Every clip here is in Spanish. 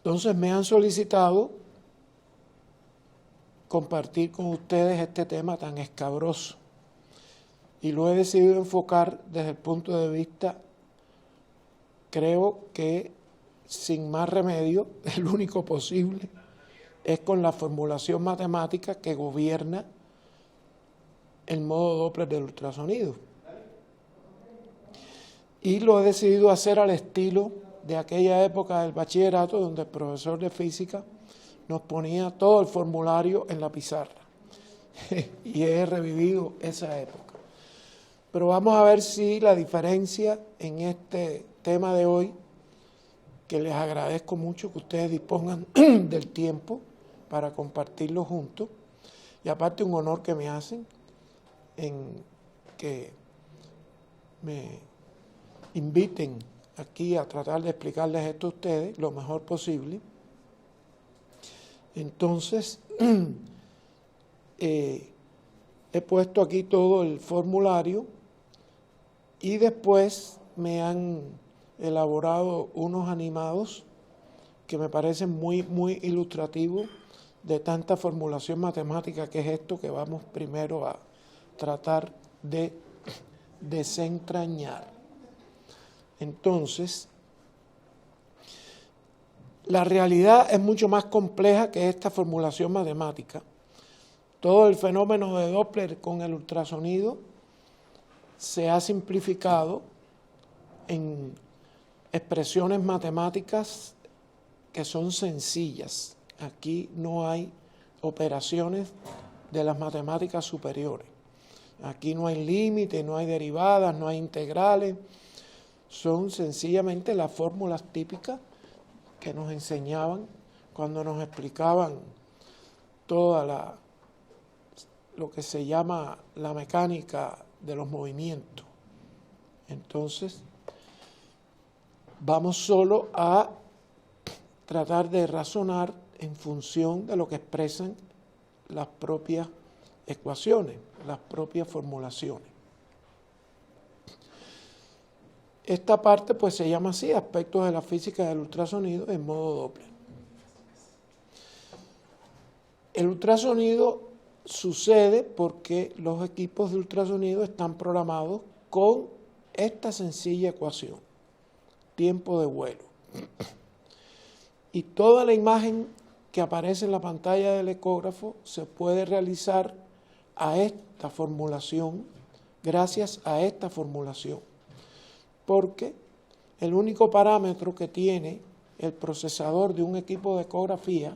Entonces me han solicitado compartir con ustedes este tema tan escabroso y lo he decidido enfocar desde el punto de vista, creo que sin más remedio, el único posible, es con la formulación matemática que gobierna el modo Doppler del ultrasonido. Y lo he decidido hacer al estilo de aquella época del bachillerato, donde el profesor de física nos ponía todo el formulario en la pizarra. Y he revivido esa época. Pero vamos a ver si la diferencia en este tema de hoy, que les agradezco mucho que ustedes dispongan del tiempo para compartirlo juntos, y aparte un honor que me hacen en que me inviten aquí a tratar de explicarles esto a ustedes lo mejor posible. Entonces, he puesto aquí todo el formulario y después me han elaborado unos animados que me parecen muy ilustrativos de tanta formulación matemática que es esto que vamos primero a tratar de desentrañar. Entonces, la realidad es mucho más compleja que esta formulación matemática. Todo el fenómeno de Doppler con el ultrasonido se ha simplificado en expresiones matemáticas que son sencillas. Aquí no hay operaciones de las matemáticas superiores. Aquí no hay límites, no hay derivadas, no hay integrales. Son sencillamente las fórmulas típicas que nos enseñaban cuando nos explicaban toda lo que se llama la mecánica de los movimientos. Entonces, vamos solo a tratar de razonar en función de lo que expresan las propias ecuaciones, las propias formulaciones. Esta parte pues se llama así, aspectos de la física del ultrasonido en modo Doppler. El ultrasonido sucede porque los equipos de ultrasonido están programados con esta sencilla ecuación, tiempo de vuelo. Y toda la imagen que aparece en la pantalla del ecógrafo se puede realizar a esta formulación, gracias a esta formulación. Porque el único parámetro que tiene el procesador de un equipo de ecografía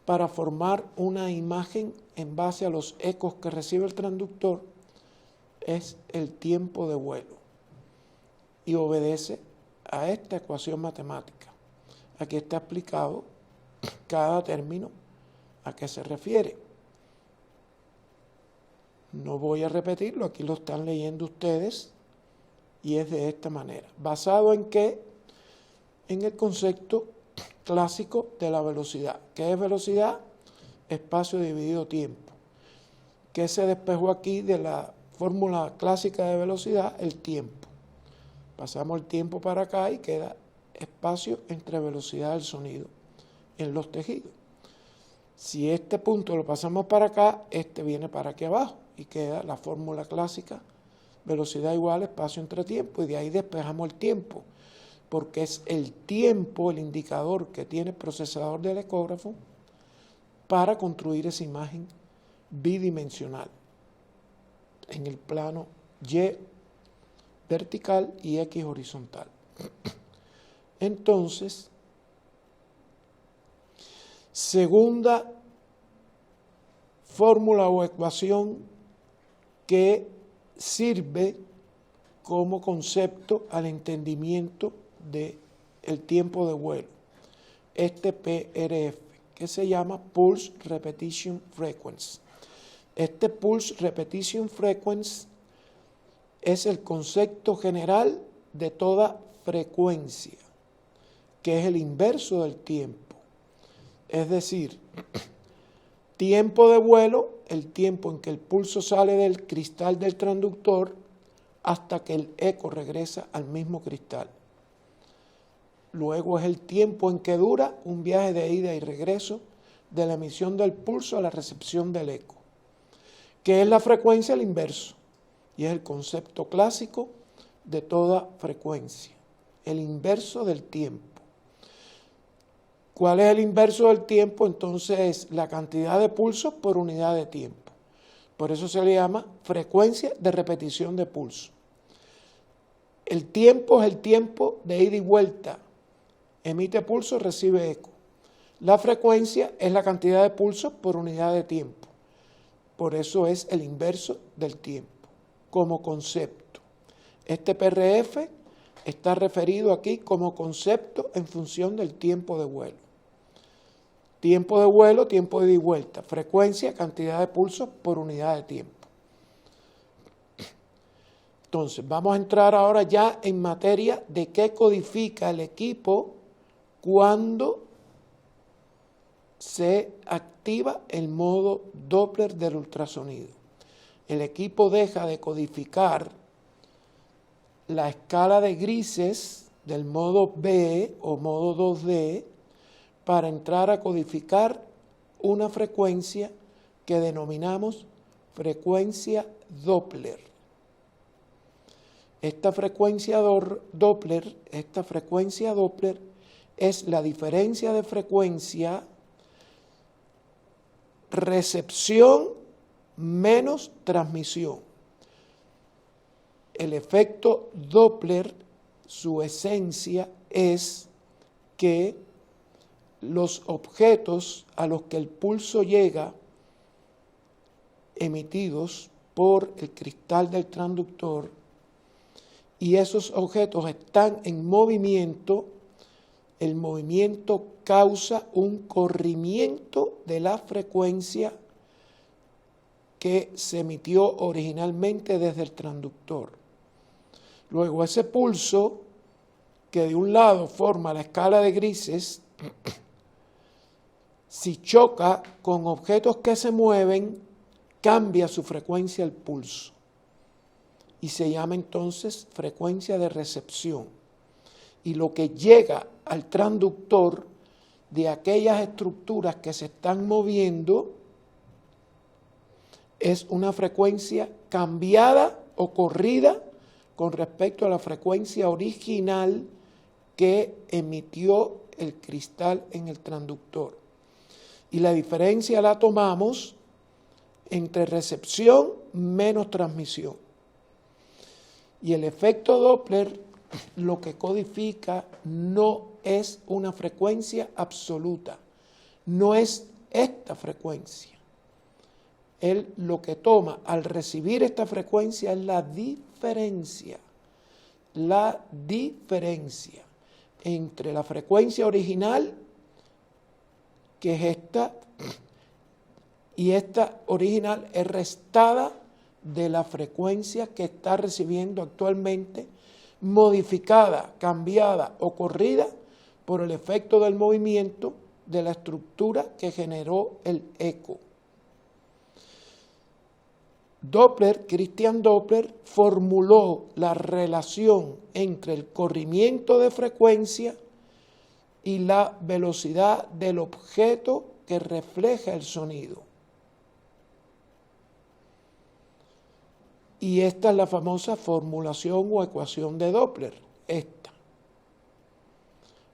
para formar una imagen en base a los ecos que recibe el transductor es el tiempo de vuelo y obedece a esta ecuación matemática. Aquí está explicado cada término a qué se refiere. No voy a repetirlo, aquí lo están leyendo ustedes. Y es de esta manera. ¿Basado en qué? En el concepto clásico de la velocidad. ¿Qué es velocidad? Espacio dividido tiempo. ¿Qué se despejó aquí de la fórmula clásica de velocidad? El tiempo. Pasamos el tiempo para acá y queda espacio entre velocidad del sonido en los tejidos. Si este punto lo pasamos para acá, este viene para aquí abajo y queda la fórmula clásica. Velocidad igual espacio entre tiempo, y de ahí despejamos el tiempo, porque es el tiempo el indicador que tiene el procesador del ecógrafo para construir esa imagen bidimensional en el plano Y vertical y X horizontal. Entonces, segunda fórmula o ecuación que sirve como concepto al entendimiento del tiempo de vuelo, este PRF, que se llama Pulse Repetition Frequency. Este Pulse Repetition Frequency es el concepto general de toda frecuencia, que es el inverso del tiempo. Es decir, tiempo de vuelo, el tiempo en que el pulso sale del cristal del transductor hasta que el eco regresa al mismo cristal. Luego es el tiempo en que dura un viaje de ida y regreso de la emisión del pulso a la recepción del eco, que es la frecuencia al inverso, y es el concepto clásico de toda frecuencia, el inverso del tiempo. ¿Cuál es el inverso del tiempo? Entonces es la cantidad de pulsos por unidad de tiempo. Por eso se le llama frecuencia de repetición de pulso. El tiempo es el tiempo de ida y vuelta. Emite pulso, recibe eco. La frecuencia es la cantidad de pulsos por unidad de tiempo. Por eso es el inverso del tiempo, como concepto. Este PRF está referido aquí como concepto en función del tiempo de vuelo. Tiempo de vuelo, tiempo de ida y vuelta. Frecuencia, cantidad de pulsos por unidad de tiempo. Entonces, vamos a entrar ahora ya en materia de qué codifica el equipo cuando se activa el modo Doppler del ultrasonido. El equipo deja de codificar la escala de grises del modo B o modo 2D para entrar a codificar una frecuencia que denominamos frecuencia Doppler. Esta frecuencia Doppler es la diferencia de frecuencia recepción menos transmisión. El efecto Doppler, su esencia es que los objetos a los que el pulso llega, emitidos por el cristal del transductor, y esos objetos están en movimiento, el movimiento causa un corrimiento de la frecuencia que se emitió originalmente desde el transductor. Luego ese pulso, que de un lado forma la escala de grises, si choca con objetos que se mueven, cambia su frecuencia el pulso y se llama entonces frecuencia de recepción. Y lo que llega al transductor de aquellas estructuras que se están moviendo es una frecuencia cambiada o corrida con respecto a la frecuencia original que emitió el cristal en el transductor. Y la diferencia la tomamos entre recepción menos transmisión. Y el efecto Doppler lo que codifica no es una frecuencia absoluta, no es esta frecuencia. Él lo que toma al recibir esta frecuencia es la diferencia entre la frecuencia original, que es esta, y esta original es restada de la frecuencia que está recibiendo actualmente, modificada, cambiada o corrida por el efecto del movimiento de la estructura que generó el eco. Christian Doppler formuló la relación entre el corrimiento de frecuencia y la velocidad del objeto que refleja el sonido. Y esta es la famosa formulación o ecuación de Doppler, esta.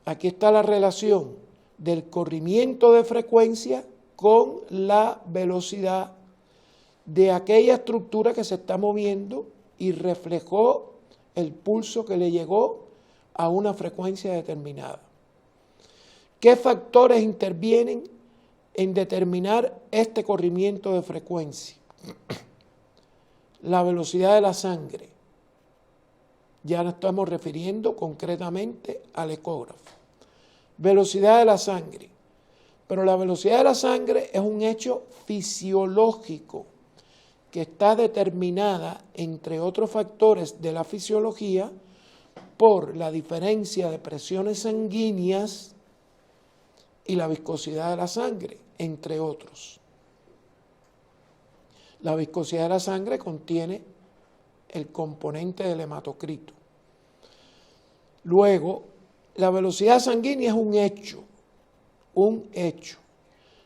Aquí está la relación del corrimiento de frecuencia con la velocidad de aquella estructura que se está moviendo y reflejó el pulso que le llegó a una frecuencia determinada. ¿Qué factores intervienen en determinar este corrimiento de frecuencia? La velocidad de la sangre. Ya nos estamos refiriendo concretamente al ecógrafo. Velocidad de la sangre. Pero la velocidad de la sangre es un hecho fisiológico que está determinada, entre otros factores de la fisiología, por la diferencia de presiones sanguíneas y la viscosidad de la sangre, entre otros. La viscosidad de la sangre contiene el componente del hematocrito. Luego, La velocidad sanguínea es un hecho, un hecho.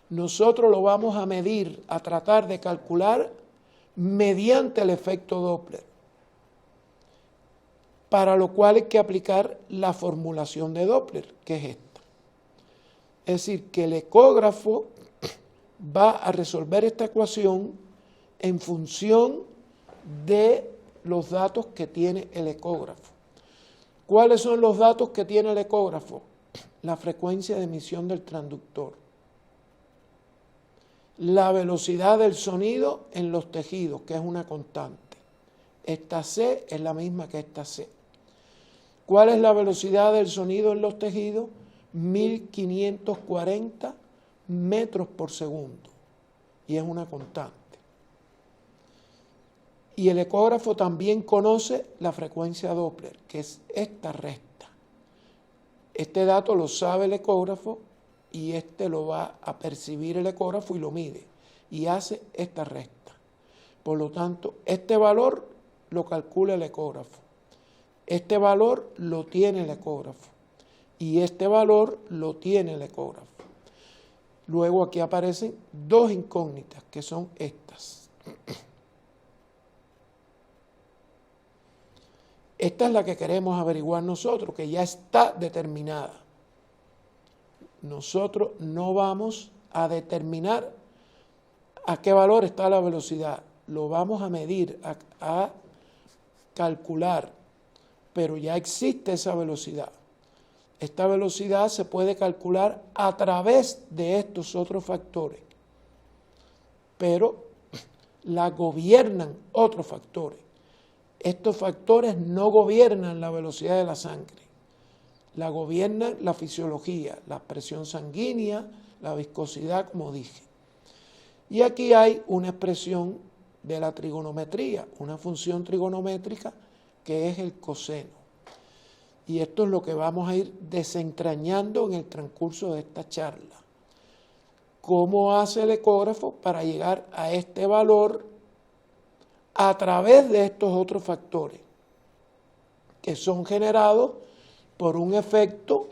Nosotros lo vamos a medir, a tratar de calcular mediante el efecto Doppler, para lo cual hay que aplicar la formulación de Doppler, que es esta. Es decir, que el ecógrafo va a resolver esta ecuación en función de los datos que tiene el ecógrafo. ¿Cuáles son los datos que tiene el ecógrafo? La frecuencia de emisión del transductor, la velocidad del sonido en los tejidos, que es una constante. Esta C es la misma que esta C. ¿Cuál es la velocidad del sonido en los tejidos? 1540 metros por segundo, y es una constante. Y el ecógrafo también conoce la frecuencia Doppler, que es esta recta. Este dato lo sabe el ecógrafo y este lo va a percibir el ecógrafo y lo mide y hace esta recta. Por lo tanto, este valor lo calcula el ecógrafo. Este valor lo tiene el ecógrafo y este valor lo tiene el ecógrafo. Luego aquí aparecen dos incógnitas, que son estas. Esta es la que queremos averiguar nosotros, que ya está determinada. Nosotros no vamos a determinar a qué valor está la velocidad. Lo vamos a medir, a calcular, pero ya existe esa velocidad. Esta velocidad se puede calcular a través de estos otros factores, pero la gobiernan otros factores. Estos factores no gobiernan la velocidad de la sangre, la gobierna la fisiología, la presión sanguínea, la viscosidad, como dije. Y aquí hay una expresión de la trigonometría, una función trigonométrica que es el coseno. Y esto es lo que vamos a ir desentrañando en el transcurso de esta charla. ¿Cómo hace el ecógrafo para llegar a este valor a través de estos otros factores que son generados por un efecto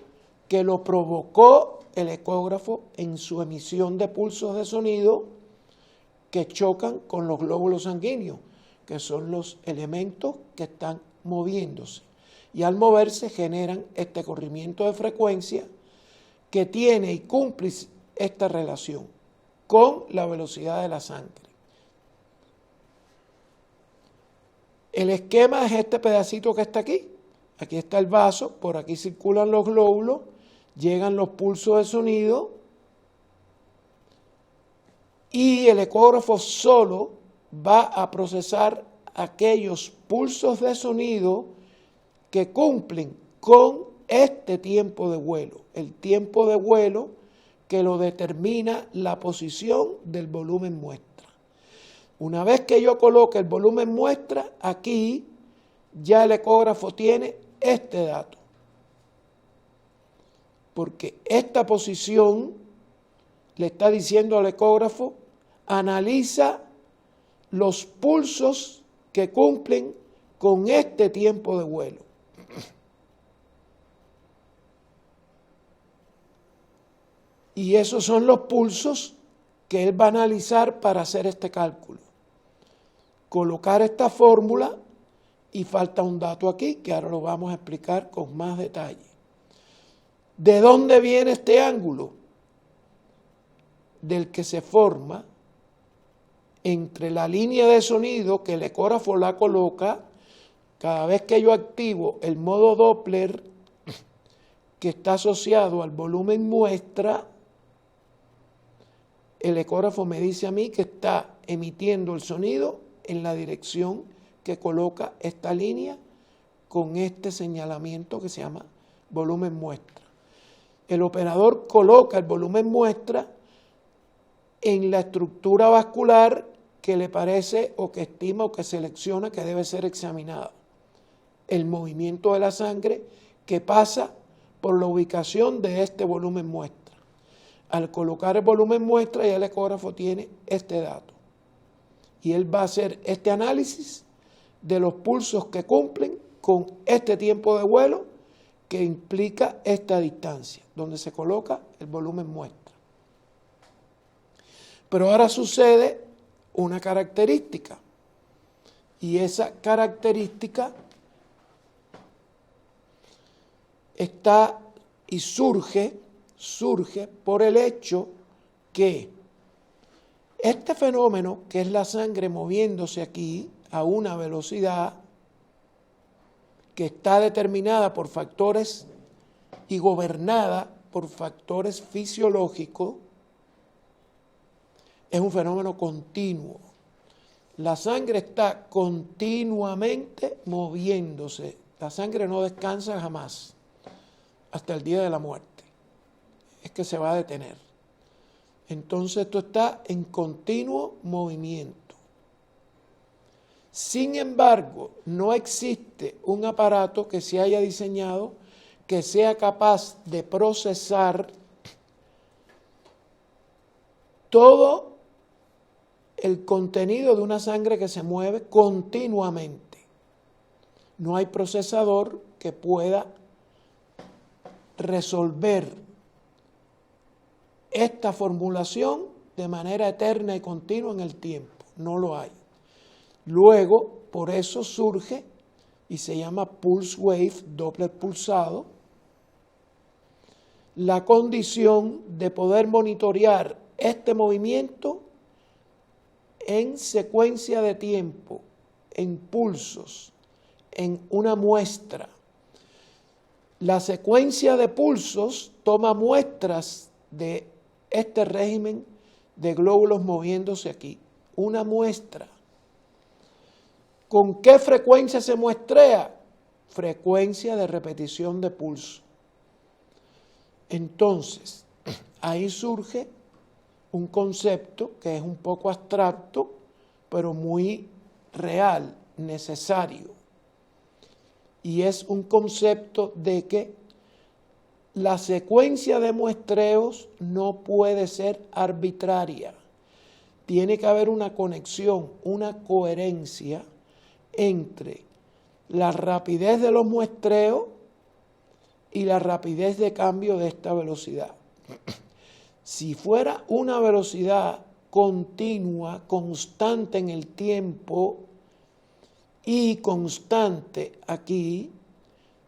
que lo provocó el ecógrafo en su emisión de pulsos de sonido que chocan con los glóbulos sanguíneos, que son los elementos que están moviéndose? Y al moverse generan este corrimiento de frecuencia que tiene y cumple esta relación con la velocidad de la sangre. El esquema es este pedacito que está aquí. Aquí está el vaso, por aquí circulan los glóbulos, llegan los pulsos de sonido y el ecógrafo solo va a procesar aquellos pulsos de sonido que cumplen con este tiempo de vuelo, el tiempo de vuelo que lo determina la posición del volumen muestra. Una vez que yo coloque el volumen muestra, aquí ya el ecógrafo tiene este dato, porque esta posición le está diciendo al ecógrafo, analiza los pulsos que cumplen con este tiempo de vuelo. Y esos son los pulsos que él va a analizar para hacer este cálculo. Colocar esta fórmula, y falta un dato aquí que ahora lo vamos a explicar con más detalle. ¿De dónde viene este ángulo? Del que se forma entre la línea de sonido que el ecógrafo la coloca cada vez que yo activo el modo Doppler que está asociado al volumen muestra. El ecógrafo me dice a mí que está emitiendo el sonido en la dirección que coloca esta línea con este señalamiento que se llama volumen muestra. El operador coloca el volumen muestra en la estructura vascular que le parece o que estima o que selecciona que debe ser examinada. El movimiento de la sangre que pasa por la ubicación de este volumen muestra. Al colocar el volumen muestra, ya el ecógrafo tiene este dato. Y él va a hacer este análisis de los pulsos que cumplen con este tiempo de vuelo que implica esta distancia, donde se coloca el volumen muestra. Pero ahora sucede una característica, y esa característica está y surge por el hecho que este fenómeno, que es la sangre moviéndose aquí a una velocidad que está determinada por factores y gobernada por factores fisiológicos, es un fenómeno continuo. La sangre está continuamente moviéndose. La sangre no descansa jamás hasta el día de la muerte. Es que se va a detener. Entonces esto está en continuo movimiento. Sin embargo, no existe un aparato que se haya diseñado que sea capaz de procesar todo el contenido de una sangre que se mueve continuamente. No hay procesador que pueda resolver esta formulación de manera eterna y continua en el tiempo. No lo hay. Luego, por eso surge y se llama pulse wave, Doppler pulsado, la condición de poder monitorear este movimiento en secuencia de tiempo, en pulsos, en una muestra. La secuencia de pulsos toma muestras de este régimen de glóbulos moviéndose aquí. Una muestra. ¿Con qué frecuencia se muestrea? Frecuencia de repetición de pulso. Entonces, ahí surge un concepto que es un poco abstracto, pero muy real, necesario. Y es un concepto de que la secuencia de muestreos no puede ser arbitraria. Tiene que haber una conexión, una coherencia entre la rapidez de los muestreos y la rapidez de cambio de esta velocidad. Si fuera una velocidad continua, constante en el tiempo y constante aquí,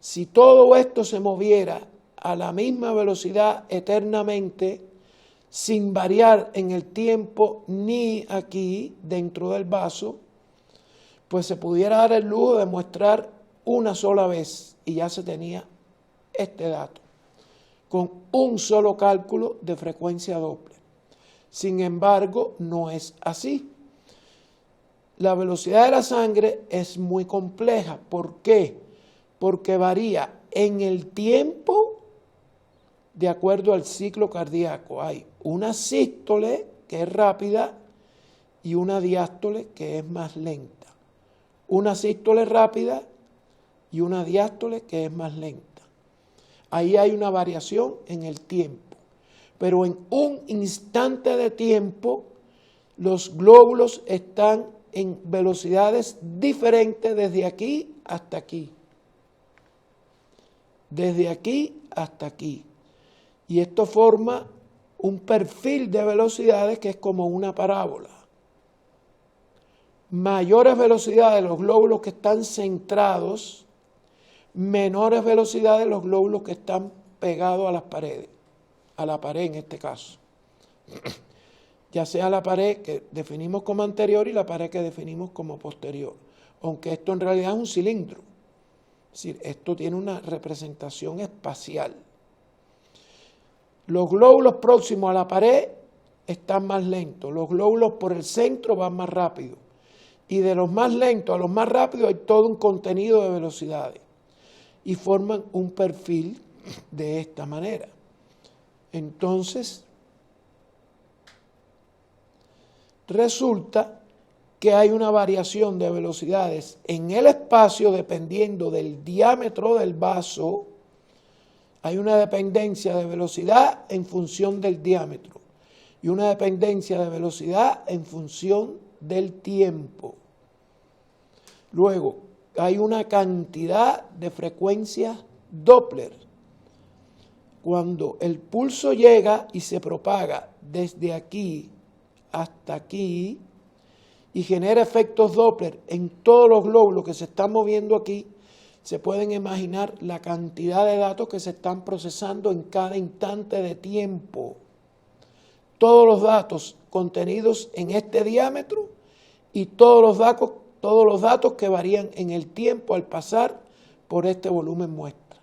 si todo esto se moviera a la misma velocidad eternamente, sin variar en el tiempo ni aquí dentro del vaso, pues se pudiera dar el lujo de mostrar una sola vez y ya se tenía este dato, con un solo cálculo de frecuencia Doppler. Sin embargo, no es así. La velocidad de la sangre es muy compleja. ¿Por qué? Porque varía en el tiempo de acuerdo al ciclo cardíaco. Hay una sístole que es rápida y una diástole que es más lenta. Una sístole rápida y una diástole que es más lenta. Ahí hay una variación en el tiempo. Pero en un instante de tiempo, los glóbulos están en velocidades diferentes desde aquí hasta aquí. Desde aquí hasta aquí. Y esto forma un perfil de velocidades que es como una parábola. Mayores velocidades los glóbulos que están centrados, menores velocidades los glóbulos que están pegados a las paredes, a la pared en este caso. Ya sea la pared que definimos como anterior y la pared que definimos como posterior. Aunque esto en realidad es un cilindro. Es decir, esto tiene una representación espacial. Los glóbulos próximos a la pared están más lentos. Los glóbulos por el centro van más rápido. Y de los más lentos a los más rápidos hay todo un contenido de velocidades. Y forman un perfil de esta manera. Entonces, resulta que hay una variación de velocidades en el espacio dependiendo del diámetro del vaso. Hay una dependencia de velocidad en función del diámetro y una dependencia de velocidad en función del tiempo. Luego, hay una cantidad de frecuencias Doppler, cuando el pulso llega y se propaga desde aquí hasta aquí y genera efectos Doppler en todos los glóbulos que se están moviendo aquí, se pueden imaginar la cantidad de datos que se están procesando en cada instante de tiempo. Todos los datos contenidos en este diámetro y todos los datos que varían en el tiempo al pasar por este volumen muestra.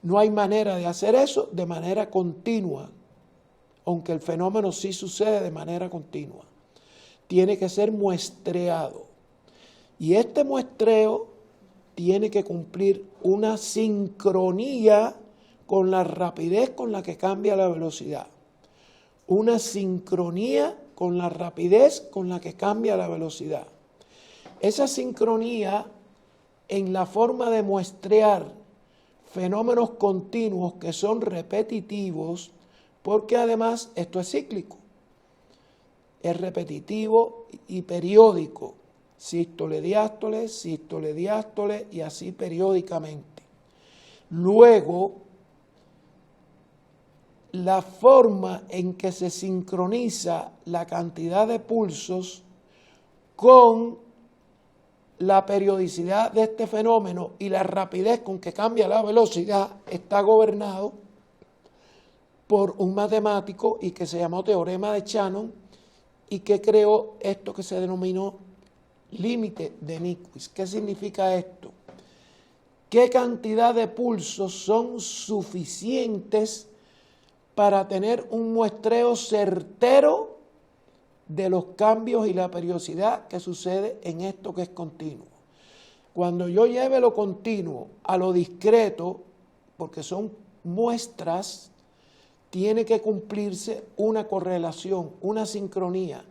No hay manera de hacer eso de manera continua, aunque el fenómeno sí sucede de manera continua. Tiene que ser muestreado. Y este muestreo tiene que cumplir una sincronía con la rapidez con la que cambia la velocidad. Una sincronía con la rapidez con la que cambia la velocidad. Esa sincronía en la forma de muestrear fenómenos continuos que son repetitivos, porque además esto es cíclico. Es repetitivo y periódico. Sístole, diástole y así periódicamente. Luego, la forma en que se sincroniza la cantidad de pulsos con la periodicidad de este fenómeno y la rapidez con que cambia la velocidad está gobernado por un matemático y que se llamó teorema de Shannon y que creó esto que se denominó límite de Nyquist. ¿Qué significa esto? ¿Qué cantidad de pulsos son suficientes para tener un muestreo certero de los cambios y la periodicidad que sucede en esto que es continuo? Cuando yo lleve lo continuo a lo discreto, porque son muestras, tiene que cumplirse una correlación, una sincronía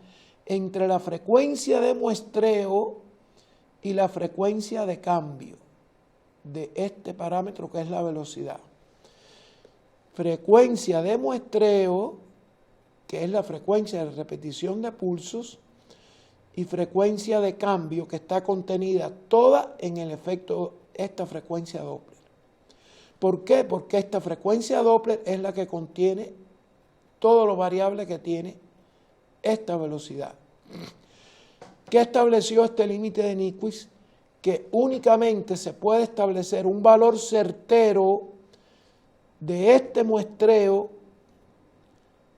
entre la frecuencia de muestreo y la frecuencia de cambio de este parámetro que es la velocidad. Frecuencia de muestreo, que es la frecuencia de repetición de pulsos, y frecuencia de cambio, que está contenida toda en el efecto, esta frecuencia Doppler. ¿Por qué? Porque esta frecuencia Doppler es la que contiene todo lo variable que tiene esta velocidad. ¿Qué estableció este límite de Nyquist? Que únicamente se puede establecer un valor certero de este muestreo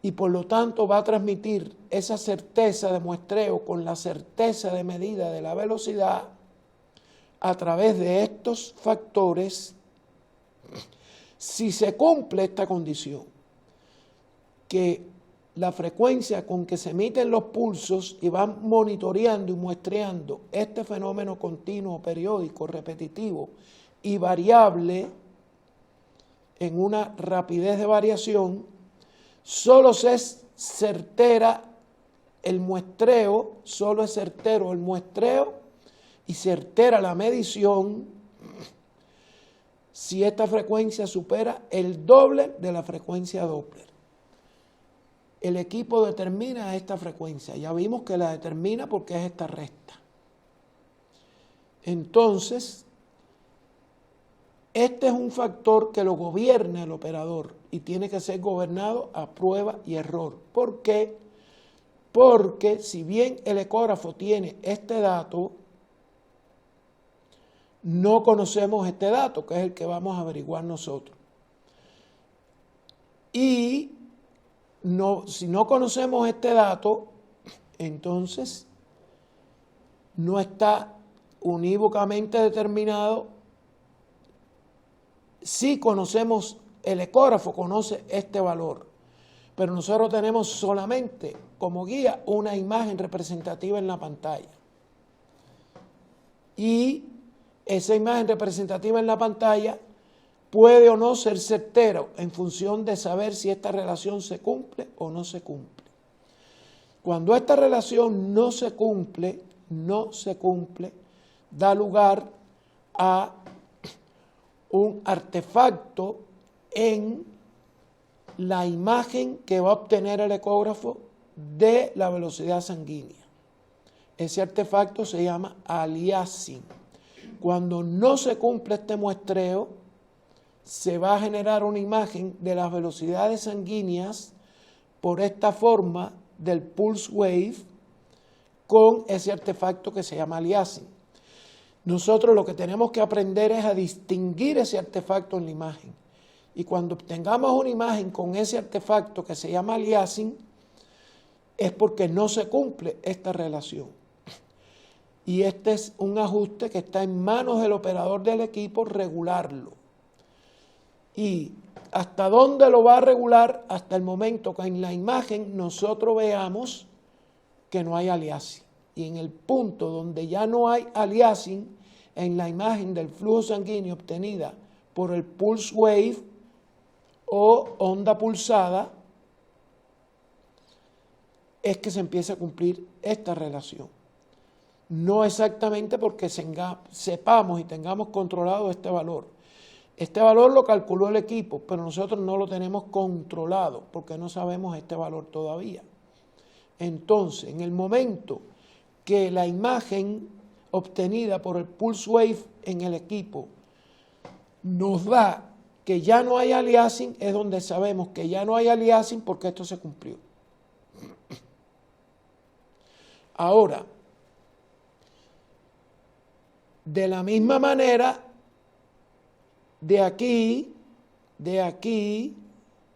y por lo tanto va a transmitir esa certeza de muestreo con la certeza de medida de la velocidad a través de estos factores si se cumple esta condición, que la frecuencia con que se emiten los pulsos y van monitoreando y muestreando este fenómeno continuo, periódico, repetitivo y variable en una rapidez de variación, solo es certera el muestreo, solo es certero el muestreo y certera la medición si esta frecuencia supera el doble de la frecuencia Doppler. El equipo determina esta frecuencia. Ya vimos que la determina porque es esta recta. Entonces, este es un factor que lo gobierna el operador y tiene que ser gobernado a prueba y error. ¿Por qué? Porque si bien el ecógrafo tiene este dato, no conocemos este dato, que es el que vamos a averiguar nosotros. Y si no conocemos este dato, entonces no está unívocamente determinado. Si conocemos, el ecógrafo conoce este valor, pero nosotros tenemos solamente como guía una imagen representativa en la pantalla. Y esa imagen representativa en la pantalla puede o no ser certero en función de saber si esta relación se cumple o no se cumple. Cuando esta relación no se cumple, da lugar a un artefacto en la imagen que va a obtener el ecógrafo de la velocidad sanguínea. Ese artefacto se llama aliasing. Cuando no se cumple este muestreo, se va a generar una imagen de las velocidades sanguíneas por esta forma del pulse wave con ese artefacto que se llama aliasing. Nosotros lo que tenemos que aprender es a distinguir ese artefacto en la imagen. Y cuando obtengamos una imagen con ese artefacto que se llama aliasing, es porque no se cumple esta relación. Y este es un ajuste que está en manos del operador del equipo regularlo. Y ¿hasta dónde lo va a regular? Hasta el momento que en la imagen nosotros veamos que no hay aliasing. Y en el punto donde ya no hay aliasing, en la imagen del flujo sanguíneo obtenida por el pulse wave o onda pulsada, es que se empieza a cumplir esta relación. No exactamente porque sepamos y tengamos controlado este valor. Este valor lo calculó el equipo, pero nosotros no lo tenemos controlado porque no sabemos este valor todavía. Entonces, en el momento que la imagen obtenida por el pulse wave en el equipo nos da que ya no hay aliasing, es donde sabemos que ya no hay aliasing porque esto se cumplió. Ahora, de la misma manera, de aquí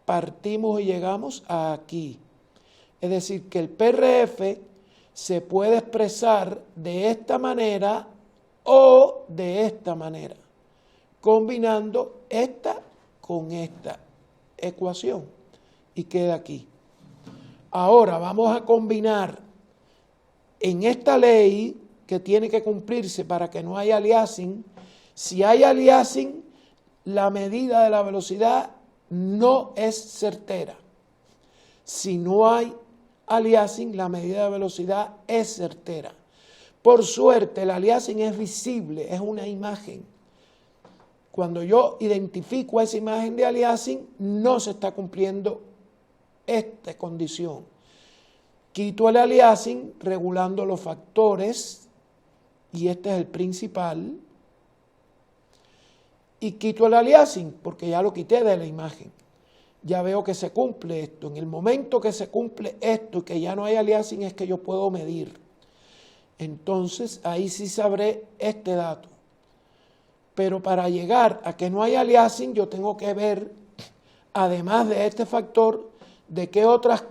partimos y llegamos a aquí. Es decir, que el PRF se puede expresar de esta manera o de esta manera, combinando esta con esta ecuación y queda aquí. Ahora vamos a combinar en esta ley que tiene que cumplirse para que no haya aliasing. Si hay aliasing, la medida de la velocidad no es certera. Si no hay aliasing, la medida de velocidad es certera. Por suerte, el aliasing es visible, es una imagen. Cuando yo identifico esa imagen de aliasing, no se está cumpliendo esta condición. Quito el aliasing regulando los factores, y este es el principal, y quito el aliasing porque ya lo quité de la imagen. Ya veo que se cumple esto. En el momento que se cumple esto y que ya no hay aliasing es que yo puedo medir. Entonces ahí sí sabré este dato. Pero para llegar a que no haya aliasing yo tengo que ver, además de este factor, de qué otras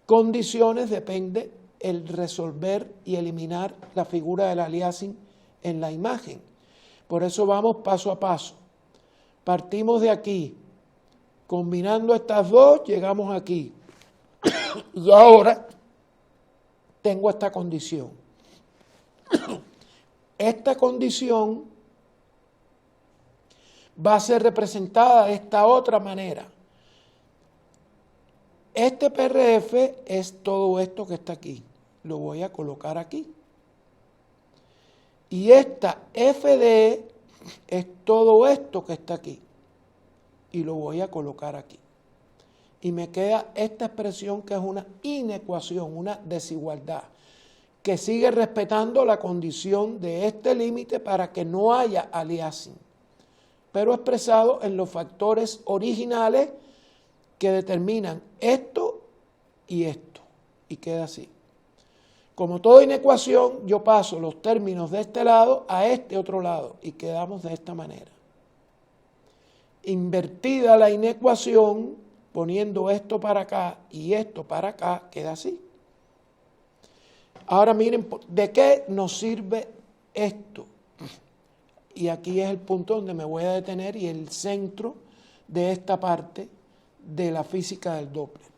condiciones depende el resolver y eliminar la figura del aliasing en la imagen. Por eso vamos paso a paso. Partimos de aquí. Combinando estas dos, llegamos aquí. Y ahora tengo esta condición. Esta condición va a ser representada de esta otra manera. Este PRF es todo esto que está aquí. Lo voy a colocar aquí. Y esta FD es todo esto que está aquí. Y lo voy a colocar aquí. Y me queda esta expresión que es una inecuación, una desigualdad, que sigue respetando la condición de este límite para que no haya aliasing, pero expresado en los factores originales que determinan esto y esto. Y queda así. Como toda inecuación, yo paso los términos de este lado a este otro lado y quedamos de esta manera. Invertida la inecuación, poniendo esto para acá y esto para acá, queda así. Ahora miren, ¿de qué nos sirve esto? Y aquí es el punto donde me voy a detener y el centro de esta parte de la física del Doppler.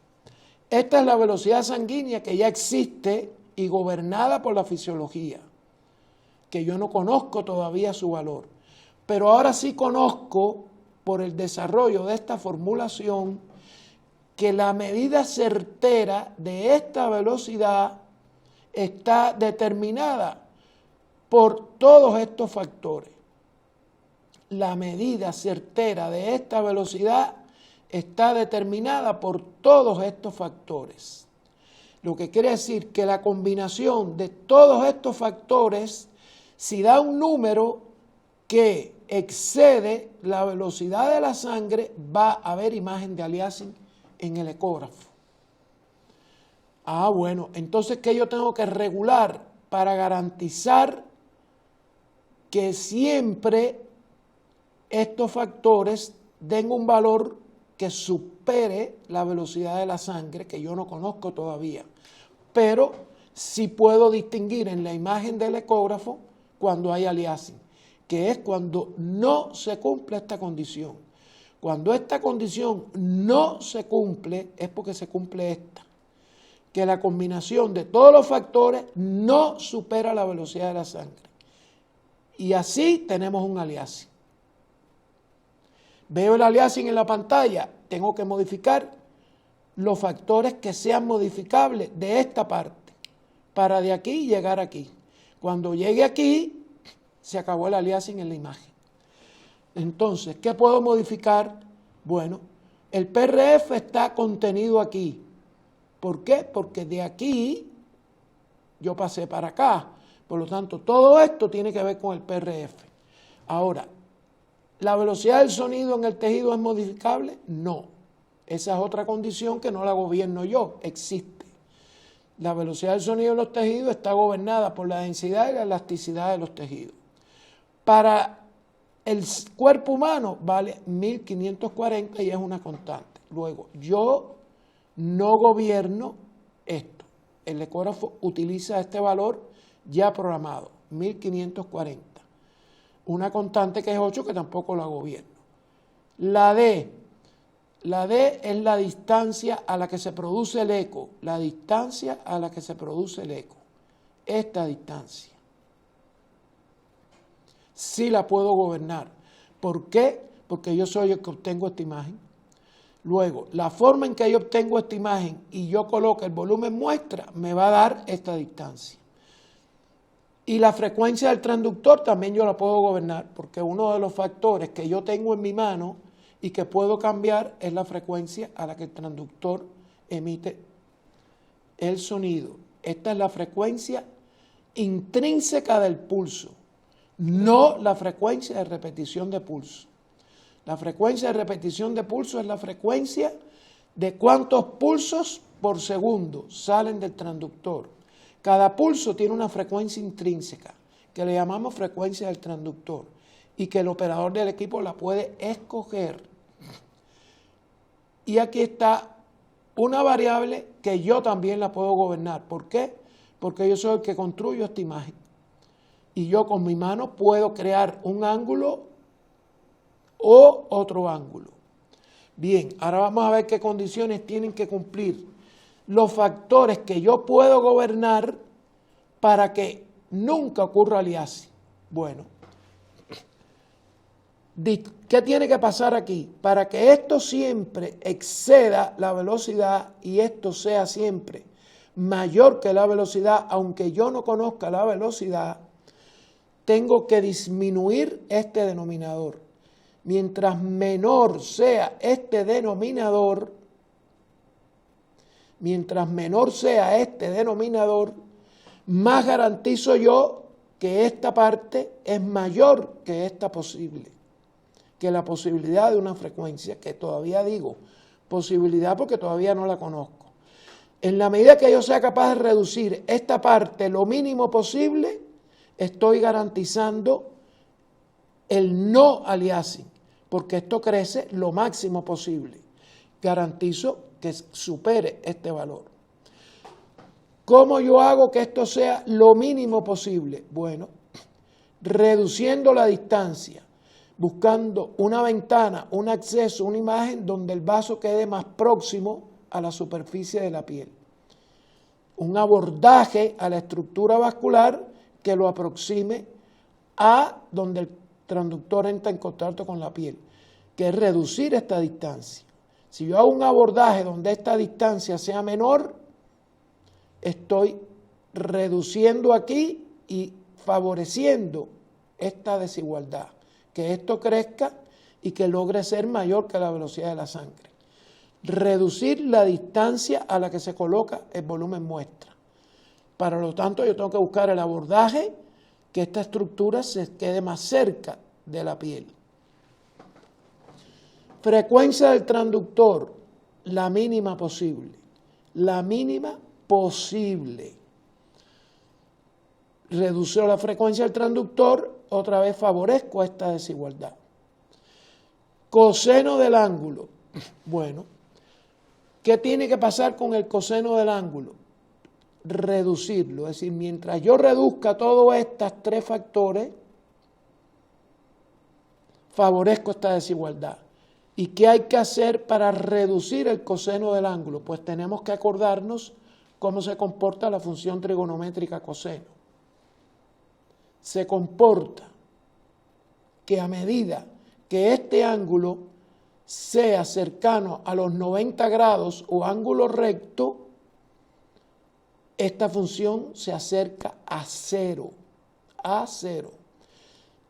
Esta es la velocidad sanguínea que ya existe y gobernada por la fisiología, que yo no conozco todavía su valor, pero ahora sí conozco por el desarrollo de esta formulación que la medida certera de esta velocidad está determinada por todos estos factores. La medida certera de esta velocidad está determinada por todos estos factores. Lo que quiere decir que la combinación de todos estos factores, si da un número que excede la velocidad de la sangre, va a haber imagen de aliasing en el ecógrafo. Ah, bueno, entonces, ¿qué yo tengo que regular para garantizar que siempre estos factores den un valor que supere la velocidad de la sangre, que yo no conozco todavía? Pero sí puedo distinguir en la imagen del ecógrafo cuando hay aliasing, que es cuando no se cumple esta condición. Cuando esta condición no se cumple, es porque se cumple esta, que la combinación de todos los factores no supera la velocidad de la sangre. Y así tenemos un aliasing. Veo el aliasing en la pantalla, tengo que modificar los factores que sean modificables de esta parte, para de aquí llegar aquí. Cuando llegue aquí, se acabó el aliasing en la imagen. Entonces, ¿qué puedo modificar? Bueno, el PRF está contenido aquí. ¿Por qué? Porque de aquí yo pasé para acá. Por lo tanto, todo esto tiene que ver con el PRF. Ahora, ¿la velocidad del sonido en el tejido es modificable? No. Esa es otra condición que no la gobierno yo, existe. La velocidad del sonido en los tejidos está gobernada por la densidad y la elasticidad de los tejidos. Para el cuerpo humano vale 1540 y es una constante. Luego, yo no gobierno esto. El ecógrafo utiliza este valor ya programado, 1540. Una constante que es 8 que tampoco la gobierno. La D es la distancia a la que se produce el eco. La distancia a la que se produce el eco. Esta distancia. Sí la puedo gobernar. ¿Por qué? Porque yo soy el que obtengo esta imagen. Luego, la forma en que yo obtengo esta imagen y yo coloco el volumen muestra, me va a dar esta distancia. Y la frecuencia del transductor también yo la puedo gobernar, porque uno de los factores que yo tengo en mi mano y que puedo cambiar es la frecuencia a la que el transductor emite el sonido. Esta es la frecuencia intrínseca del pulso, no la frecuencia de repetición de pulso. La frecuencia de repetición de pulso es la frecuencia de cuántos pulsos por segundo salen del transductor. Cada pulso tiene una frecuencia intrínseca, que le llamamos frecuencia del transductor, y que el operador del equipo la puede escoger. Y aquí está una variable que yo también la puedo gobernar. ¿Por qué? Porque yo soy el que construyo esta imagen. Y yo con mi mano puedo crear un ángulo o otro ángulo. Bien, ahora vamos a ver qué condiciones tienen que cumplir los factores que yo puedo gobernar para que nunca ocurra aliasing. Bueno, ¿qué tiene que pasar aquí? Para que esto siempre exceda la velocidad y esto sea siempre mayor que la velocidad, aunque yo no conozca la velocidad, tengo que disminuir este denominador. Mientras menor sea este denominador, más garantizo yo que esta parte es mayor que esta posible, que la posibilidad de una frecuencia, que todavía digo posibilidad porque todavía no la conozco. En la medida que yo sea capaz de reducir esta parte lo mínimo posible, estoy garantizando el no aliasing, porque esto crece lo máximo posible. Garantizo que supere este valor. ¿Cómo yo hago que esto sea lo mínimo posible? Bueno, reduciendo la distancia, buscando una ventana, un acceso, una imagen donde el vaso quede más próximo a la superficie de la piel. Un abordaje a la estructura vascular que lo aproxime a donde el transductor entra en contacto con la piel, que es reducir esta distancia. Si yo hago un abordaje donde esta distancia sea menor, estoy reduciendo aquí y favoreciendo esta desigualdad, que esto crezca y que logre ser mayor que la velocidad de la sangre. Reducir la distancia a la que se coloca el volumen muestra. Para lo tanto, yo tengo que buscar el abordaje, que esta estructura se quede más cerca de la piel. Frecuencia del transductor, la mínima posible. La mínima posible. Reducir la frecuencia del transductor, otra vez favorezco esta desigualdad. Coseno del ángulo. Bueno, ¿qué tiene que pasar con el coseno del ángulo? Reducirlo, es decir, mientras yo reduzca todos estos tres factores, favorezco esta desigualdad. ¿Y qué hay que hacer para reducir el coseno del ángulo? Pues tenemos que acordarnos cómo se comporta la función trigonométrica coseno. Se comporta que a medida que este ángulo sea cercano a los 90 grados o ángulo recto, esta función se acerca a cero. A cero.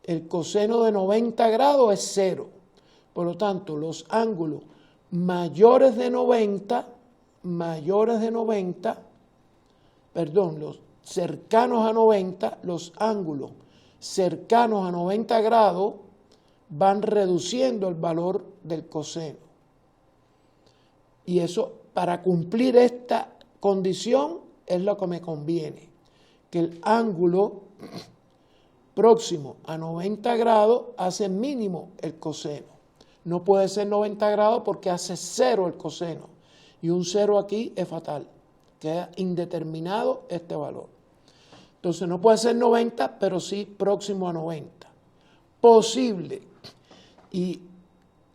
El coseno de 90 grados es cero. Por lo tanto, los ángulos mayores de 90, los cercanos a 90, los ángulos cercanos a 90 grados van reduciendo el valor del coseno. Y eso, para cumplir esta condición, es lo que me conviene, que el ángulo próximo a 90 grados hace mínimo el coseno. No puede ser 90 grados porque hace cero el coseno. Y un cero aquí es fatal. Queda indeterminado este valor. Entonces no puede ser 90, pero sí próximo a 90. Posible. Y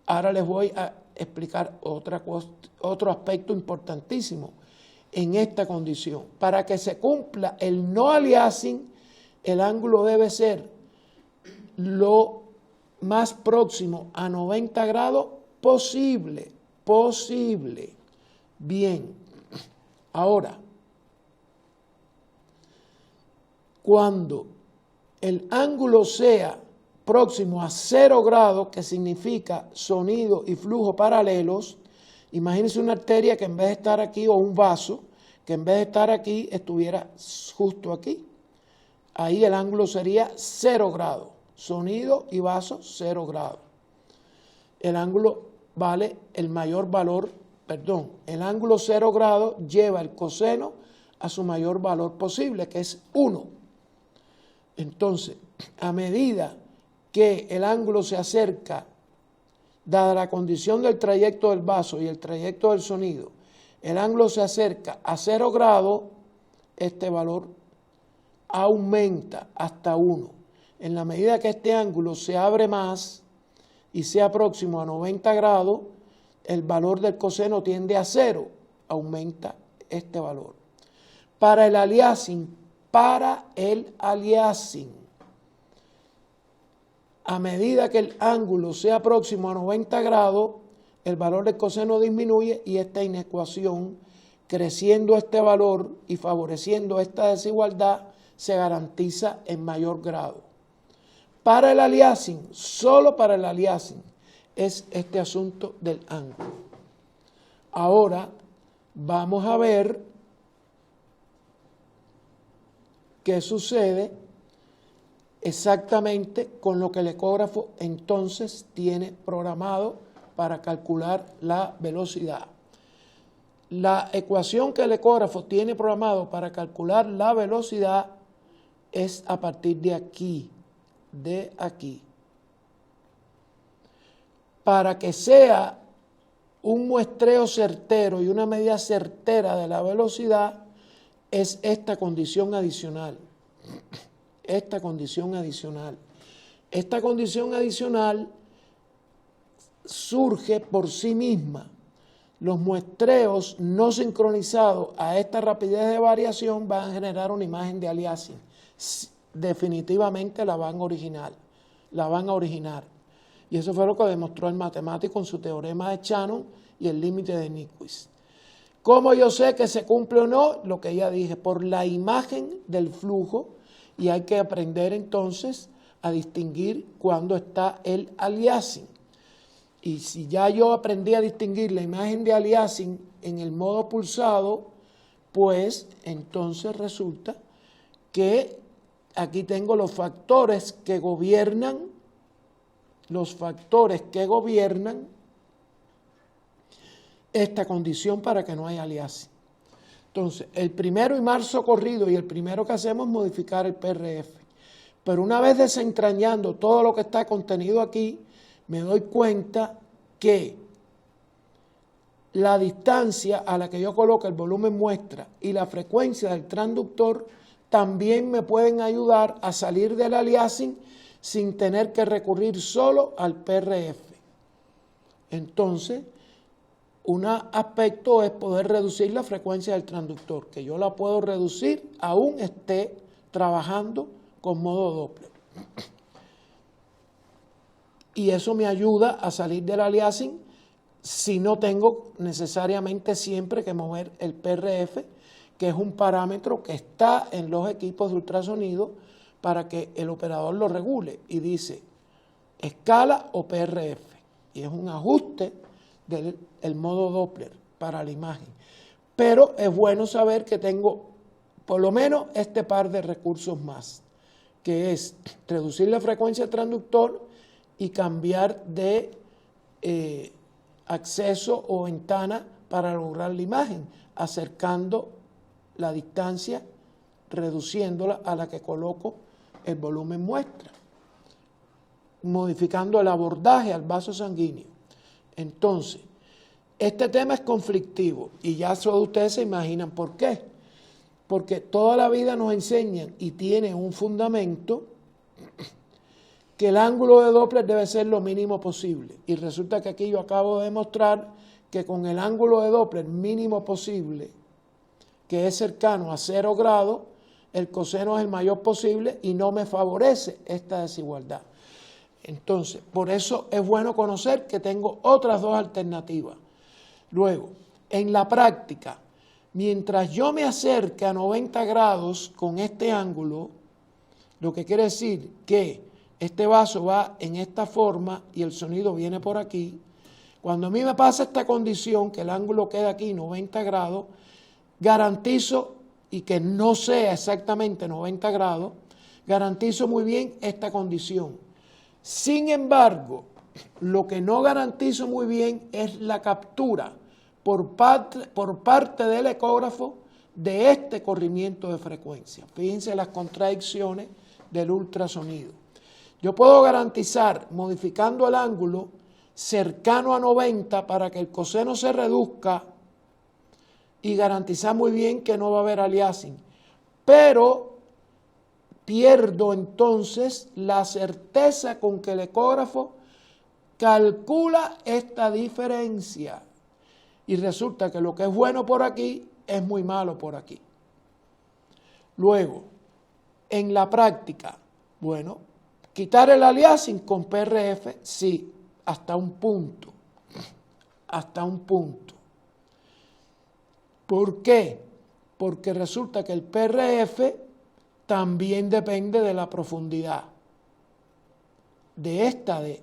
ahora les voy a explicar otro aspecto importantísimo en esta condición. Para que se cumpla el no aliasing, el ángulo debe ser lo más próximo a 90 grados posible. Bien, ahora, cuando el ángulo sea próximo a 0 grados, que significa sonido y flujo paralelos, imagínense una arteria que en vez de estar aquí, o un vaso, que en vez de estar aquí, estuviera justo aquí. Ahí el ángulo sería 0 grados. Sonido y vaso, 0 grados. El ángulo vale el mayor valor, el ángulo 0 grados lleva el coseno a su mayor valor posible, que es 1. Entonces, a medida que el ángulo se acerca, dada la condición del trayecto del vaso y el trayecto del sonido, el ángulo se acerca a 0 grados, este valor aumenta hasta 1. En la medida que este ángulo se abre más y sea próximo a 90 grados, el valor del coseno tiende a 0, aumenta este valor. Para el aliasing, a medida que el ángulo sea próximo a 90 grados, el valor del coseno disminuye y esta inecuación, creciendo este valor y favoreciendo esta desigualdad, se garantiza en mayor grado. Para el aliasing, solo para el aliasing, es este asunto del ángulo. Ahora vamos a ver qué sucede exactamente con lo que el ecógrafo entonces tiene programado para calcular la velocidad. La ecuación que el ecógrafo tiene programado para calcular la velocidad es a partir de aquí. Para que sea un muestreo certero y una medida certera de la velocidad, es esta condición adicional. Esta condición adicional surge por sí misma. Los muestreos no sincronizados a esta rapidez de variación van a generar una imagen de aliasing. Definitivamente la van a originar. Y eso fue lo que demostró el matemático en su teorema de Shannon y el límite de Nyquist. ¿Cómo yo sé que se cumple o no? Lo que ya dije, por la imagen del flujo, y hay que aprender entonces a distinguir cuándo está el aliasing. Y si ya yo aprendí a distinguir la imagen de aliasing en el modo pulsado, pues entonces resulta que aquí tengo los factores que gobiernan los factores que gobiernan esta condición para que no haya aliasing. Entonces, el primero y marzo corrido y el primero que hacemos es modificar el PRF. Pero una vez desentrañando todo lo que está contenido aquí, me doy cuenta que la distancia a la que yo coloco el volumen muestra y la frecuencia del transductor también me pueden ayudar a salir del aliasing sin tener que recurrir solo al PRF. Entonces, un aspecto es poder reducir la frecuencia del transductor, que yo la puedo reducir aún esté trabajando con modo Doppler. Y eso me ayuda a salir del aliasing si no tengo necesariamente siempre que mover el PRF, que es un parámetro que está en los equipos de ultrasonido para que el operador lo regule y dice escala o PRF. Y es un ajuste del modo Doppler para la imagen. Pero es bueno saber que tengo por lo menos este par de recursos más, que es reducir la frecuencia del transductor y cambiar de acceso o ventana para lograr la imagen, acercando la distancia, reduciéndola a la que coloco el volumen muestra, modificando el abordaje al vaso sanguíneo. Entonces, este tema es conflictivo y ya solo ustedes se imaginan por qué. Porque toda la vida nos enseñan y tiene un fundamento que el ángulo de Doppler debe ser lo mínimo posible. Y resulta que aquí yo acabo de demostrar que con el ángulo de Doppler mínimo posible, que es cercano a 0 grados, el coseno es el mayor posible y no me favorece esta desigualdad. Entonces, por eso es bueno conocer que tengo otras dos alternativas. Luego, en la práctica, mientras yo me acerque a 90 grados con este ángulo, lo que quiere decir que este vaso va en esta forma y el sonido viene por aquí, cuando a mí me pasa esta condición, que el ángulo queda aquí 90 grados, garantizo, y que no sea exactamente 90 grados, garantizo muy bien esta condición. Sin embargo, lo que no garantizo muy bien es la captura por parte del ecógrafo de este corrimiento de frecuencia. Fíjense las contradicciones del ultrasonido. Yo puedo garantizar, modificando el ángulo cercano a 90 para que el coseno se reduzca y garantizar muy bien que no va a haber aliasing, pero pierdo entonces la certeza con que el ecógrafo calcula esta diferencia. Y resulta que lo que es bueno por aquí es muy malo por aquí. Luego, en la práctica, bueno, quitar el aliasing con PRF, sí, hasta un punto. Hasta un punto. ¿Por qué? Porque resulta que el PRF también depende de la profundidad de esta D.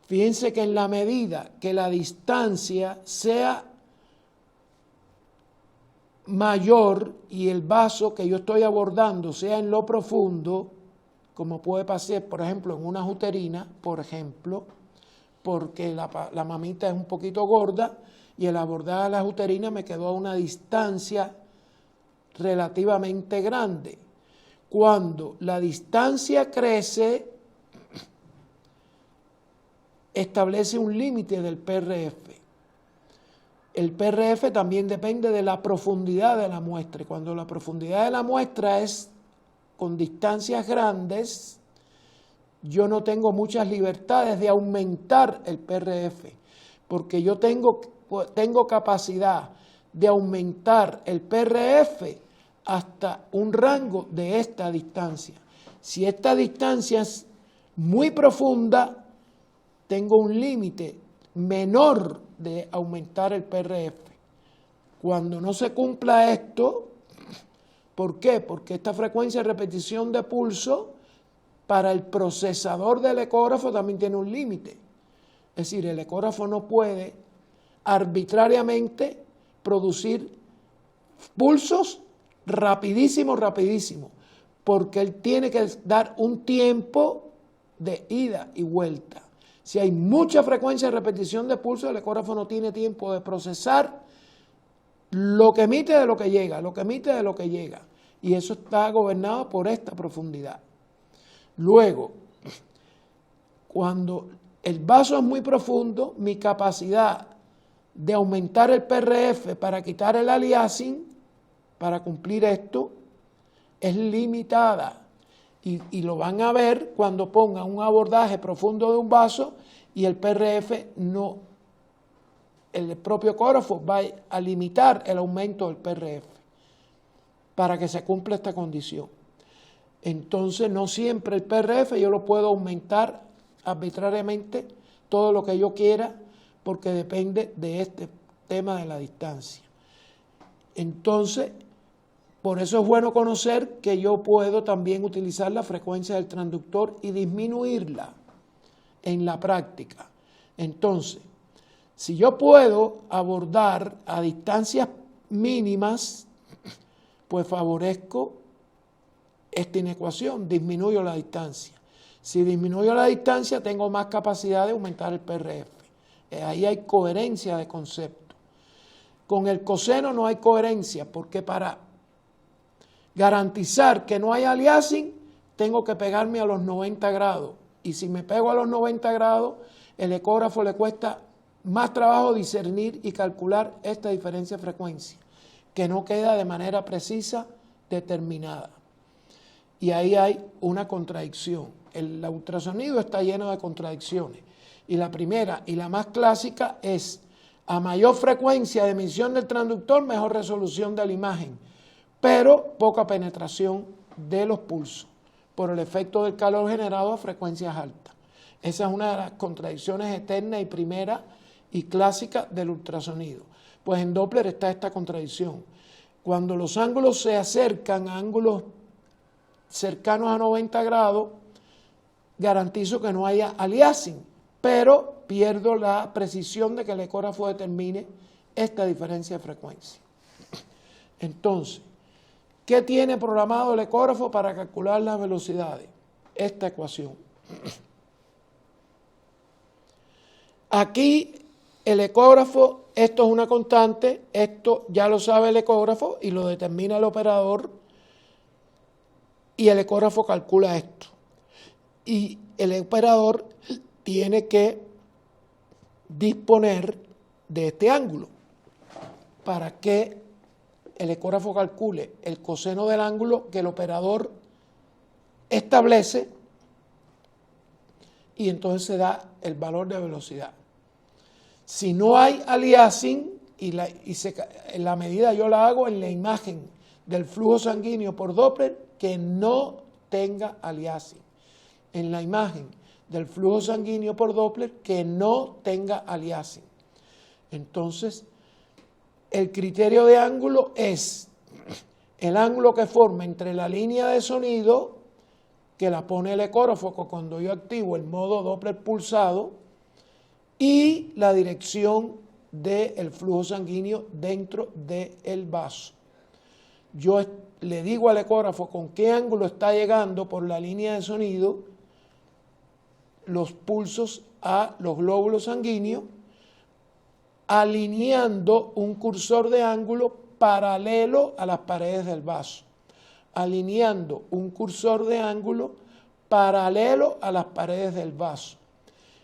Fíjense que en la medida que la distancia sea mayor y el vaso que yo estoy abordando sea en lo profundo, como puede pasar, por ejemplo, en una uterina, por ejemplo, porque la mamita es un poquito gorda y el abordaje de la uterina me quedó a una distancia relativamente grande. Cuando la distancia crece, establece un límite del PRF. El PRF también depende de la profundidad de la muestra. Y cuando la profundidad de la muestra es con distancias grandes, yo no tengo muchas libertades de aumentar el PRF, porque yo tengo capacidad de aumentar el PRF hasta un rango de esta distancia. Si esta distancia es muy profunda, tengo un límite menor de aumentar el PRF. Cuando no se cumpla esto, ¿por qué? Porque esta frecuencia de repetición de pulso para el procesador del ecógrafo también tiene un límite. Es decir, el ecógrafo no puede arbitrariamente producir pulsos rapidísimos, porque él tiene que dar un tiempo de ida y vuelta. Si hay mucha frecuencia de repetición de pulso, el ecógrafo no tiene tiempo de procesar lo que emite de lo que llega, lo que emite de lo que llega. Y eso está gobernado por esta profundidad. Luego, cuando el vaso es muy profundo, mi capacidad de aumentar el PRF para quitar el aliasing, para cumplir esto, es limitada. Y lo van a ver cuando pongan un abordaje profundo de un vaso y el PRF no, el propio ecógrafo va a limitar el aumento del PRF para que se cumpla esta condición. Entonces no siempre el PRF yo lo puedo aumentar arbitrariamente todo lo que yo quiera porque depende de este tema de la distancia. Entonces, por eso es bueno conocer que yo puedo también utilizar la frecuencia del transductor y disminuirla en la práctica. Entonces, si yo puedo abordar a distancias mínimas, pues favorezco esta inecuación, disminuyo la distancia. Si disminuyo la distancia, tengo más capacidad de aumentar el PRF. Ahí hay coherencia de concepto. Con el coseno no hay coherencia, porque para garantizar que no hay aliasing, tengo que pegarme a los 90 grados. Y si me pego a los 90 grados, el ecógrafo le cuesta más trabajo discernir y calcular esta diferencia de frecuencia, que no queda de manera precisa determinada. Y ahí hay una contradicción. El ultrasonido está lleno de contradicciones. Y la primera y la más clásica es: a mayor frecuencia de emisión del transductor, mejor resolución de la imagen, pero poca penetración de los pulsos por el efecto del calor generado a frecuencias altas. Esa es una de las contradicciones eternas y primera y clásica del ultrasonido. Pues en Doppler está esta contradicción. Cuando los ángulos se acercan a ángulos cercanos a 90 grados, garantizo que no haya aliasing, pero pierdo la precisión de que el ecógrafo determine esta diferencia de frecuencia. Entonces, ¿qué tiene programado el ecógrafo para calcular las velocidades? Esta ecuación. Aquí el ecógrafo, esto es una constante, esto ya lo sabe el ecógrafo y lo determina el operador, y el ecógrafo calcula esto. Y el operador tiene que disponer de este ángulo para que el ecógrafo calcule el coseno del ángulo que el operador establece, y entonces se da el valor de velocidad. Si no hay aliasing, la medida yo la hago en la imagen del flujo sanguíneo por Doppler que no tenga aliasing. En la imagen del flujo sanguíneo por Doppler que no tenga aliasing. Entonces, el criterio de ángulo es el ángulo que forma entre la línea de sonido, que la pone el ecógrafo cuando yo activo el modo Doppler pulsado, y la dirección del flujo sanguíneo dentro del vaso. Yo le digo al ecógrafo con qué ángulo está llegando por la línea de sonido los pulsos a los glóbulos sanguíneos, alineando un cursor de ángulo paralelo a las paredes del vaso. Alineando un cursor de ángulo paralelo a las paredes del vaso.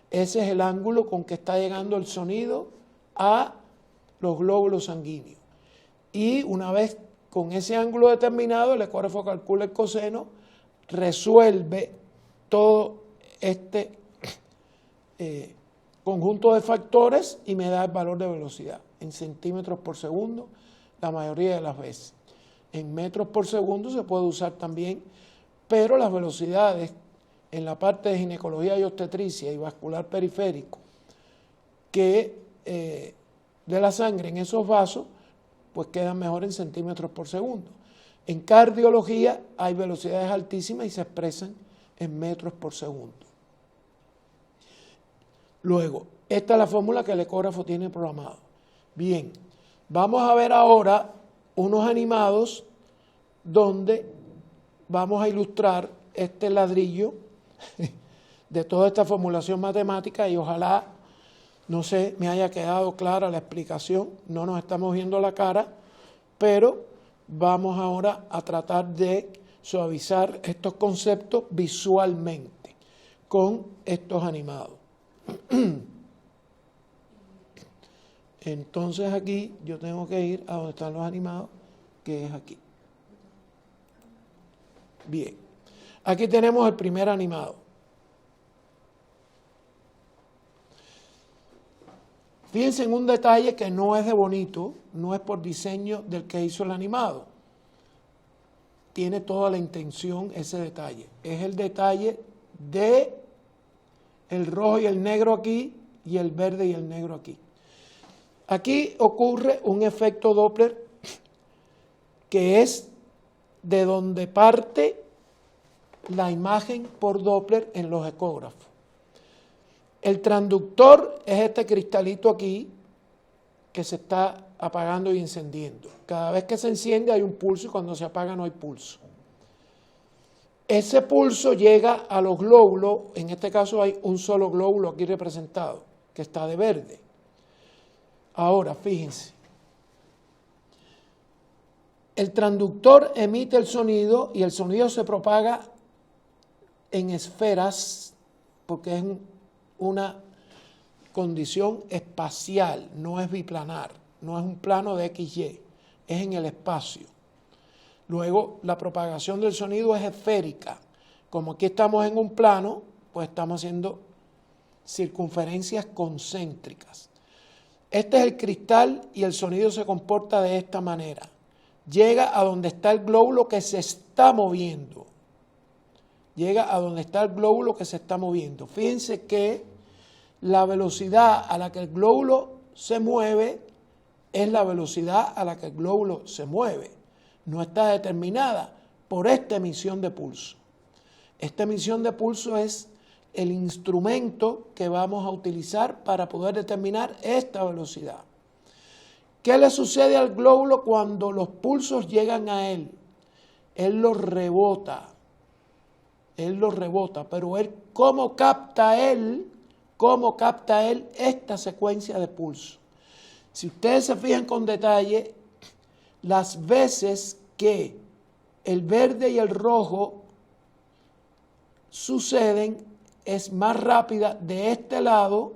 Ese es el ángulo con que está llegando el sonido a los glóbulos sanguíneos. Y una vez con ese ángulo determinado, el ecógrafo calcula el coseno, resuelve todo este conjunto de factores y me da el valor de velocidad en centímetros por segundo la mayoría de las veces. En metros por segundo se puede usar también, pero las velocidades en la parte de ginecología y obstetricia y vascular periférico que de la sangre en esos vasos, pues quedan mejor en centímetros por segundo. En cardiología hay velocidades altísimas y se expresan en metros por segundo. Luego, esta es la fórmula que el ecógrafo tiene programado. Bien, vamos a ver ahora unos animados donde vamos a ilustrar este ladrillo de toda esta formulación matemática y ojalá, no sé, me haya quedado clara la explicación. No nos estamos viendo la cara, pero vamos ahora a tratar de suavizar estos conceptos visualmente con estos animados. Entonces aquí yo tengo que ir a donde están los animados, que es aquí. Bien, aquí tenemos el primer animado. Fíjense en un detalle que no es de bonito, no es por diseño del que hizo el animado. Tiene toda la intención ese detalle. Es el detalle de el rojo y el negro aquí y el verde y el negro aquí. Aquí ocurre un efecto Doppler que es de donde parte la imagen por Doppler en los ecógrafos. El transductor es este cristalito aquí que se está apagando y encendiendo. Cada vez que se enciende hay un pulso y cuando se apaga no hay pulso. Ese pulso llega a los glóbulos, en este caso hay un solo glóbulo aquí representado, que está de verde. Ahora, fíjense, el transductor emite el sonido y el sonido se propaga en esferas porque es una condición espacial, no es biplanar, no es un plano de XY, es en el espacio. Luego, la propagación del sonido es esférica. Como aquí estamos en un plano, pues estamos haciendo circunferencias concéntricas. Este es el cristal y el sonido se comporta de esta manera. Llega a donde está el glóbulo que se está moviendo. Llega a donde está el glóbulo que se está moviendo. Fíjense que la velocidad a la que el glóbulo se mueve es la velocidad a la que el glóbulo se mueve. No está determinada por esta emisión de pulso. Esta emisión de pulso es el instrumento que vamos a utilizar para poder determinar esta velocidad. ¿Qué le sucede al glóbulo cuando los pulsos llegan a él? Él los rebota, pero él, ¿cómo capta él esta secuencia de pulso? Si ustedes se fijan con detalle, las veces que el verde y el rojo suceden es más rápida de este lado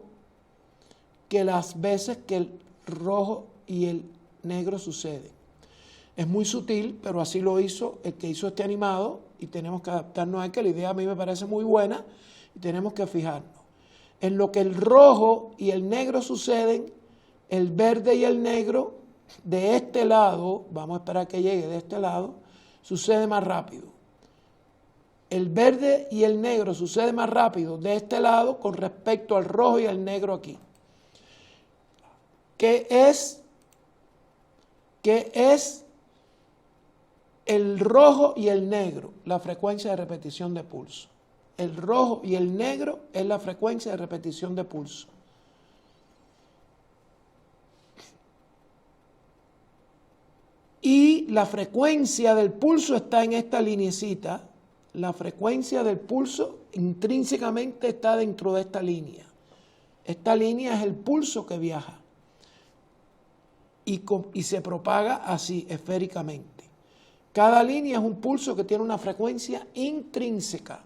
que las veces que el rojo y el negro suceden. Es muy sutil, pero así lo hizo el que hizo este animado y tenemos que adaptarnos a él, que la idea a mí me parece muy buena y tenemos que fijarnos. En lo que el rojo y el negro suceden, el verde y el negro de este lado, vamos a esperar que llegue de este lado, sucede más rápido. El verde y el negro sucede más rápido de este lado con respecto al rojo y al negro aquí. ¿Qué es el rojo y el negro? La frecuencia de repetición de pulso. El rojo y el negro es la frecuencia de repetición de pulso. Y la frecuencia del pulso está en esta linecita. La frecuencia del pulso intrínsecamente está dentro de esta línea. Esta línea es el pulso que viaja y se propaga así, esféricamente. Cada línea es un pulso que tiene una frecuencia intrínseca.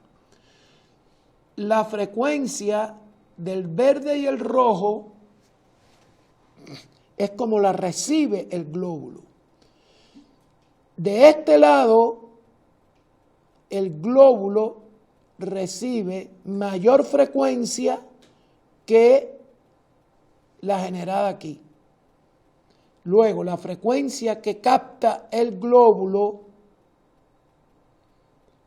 La frecuencia del verde y el rojo es como la recibe el glóbulo. De este lado, el glóbulo recibe mayor frecuencia que la generada aquí. Luego, la frecuencia que capta el glóbulo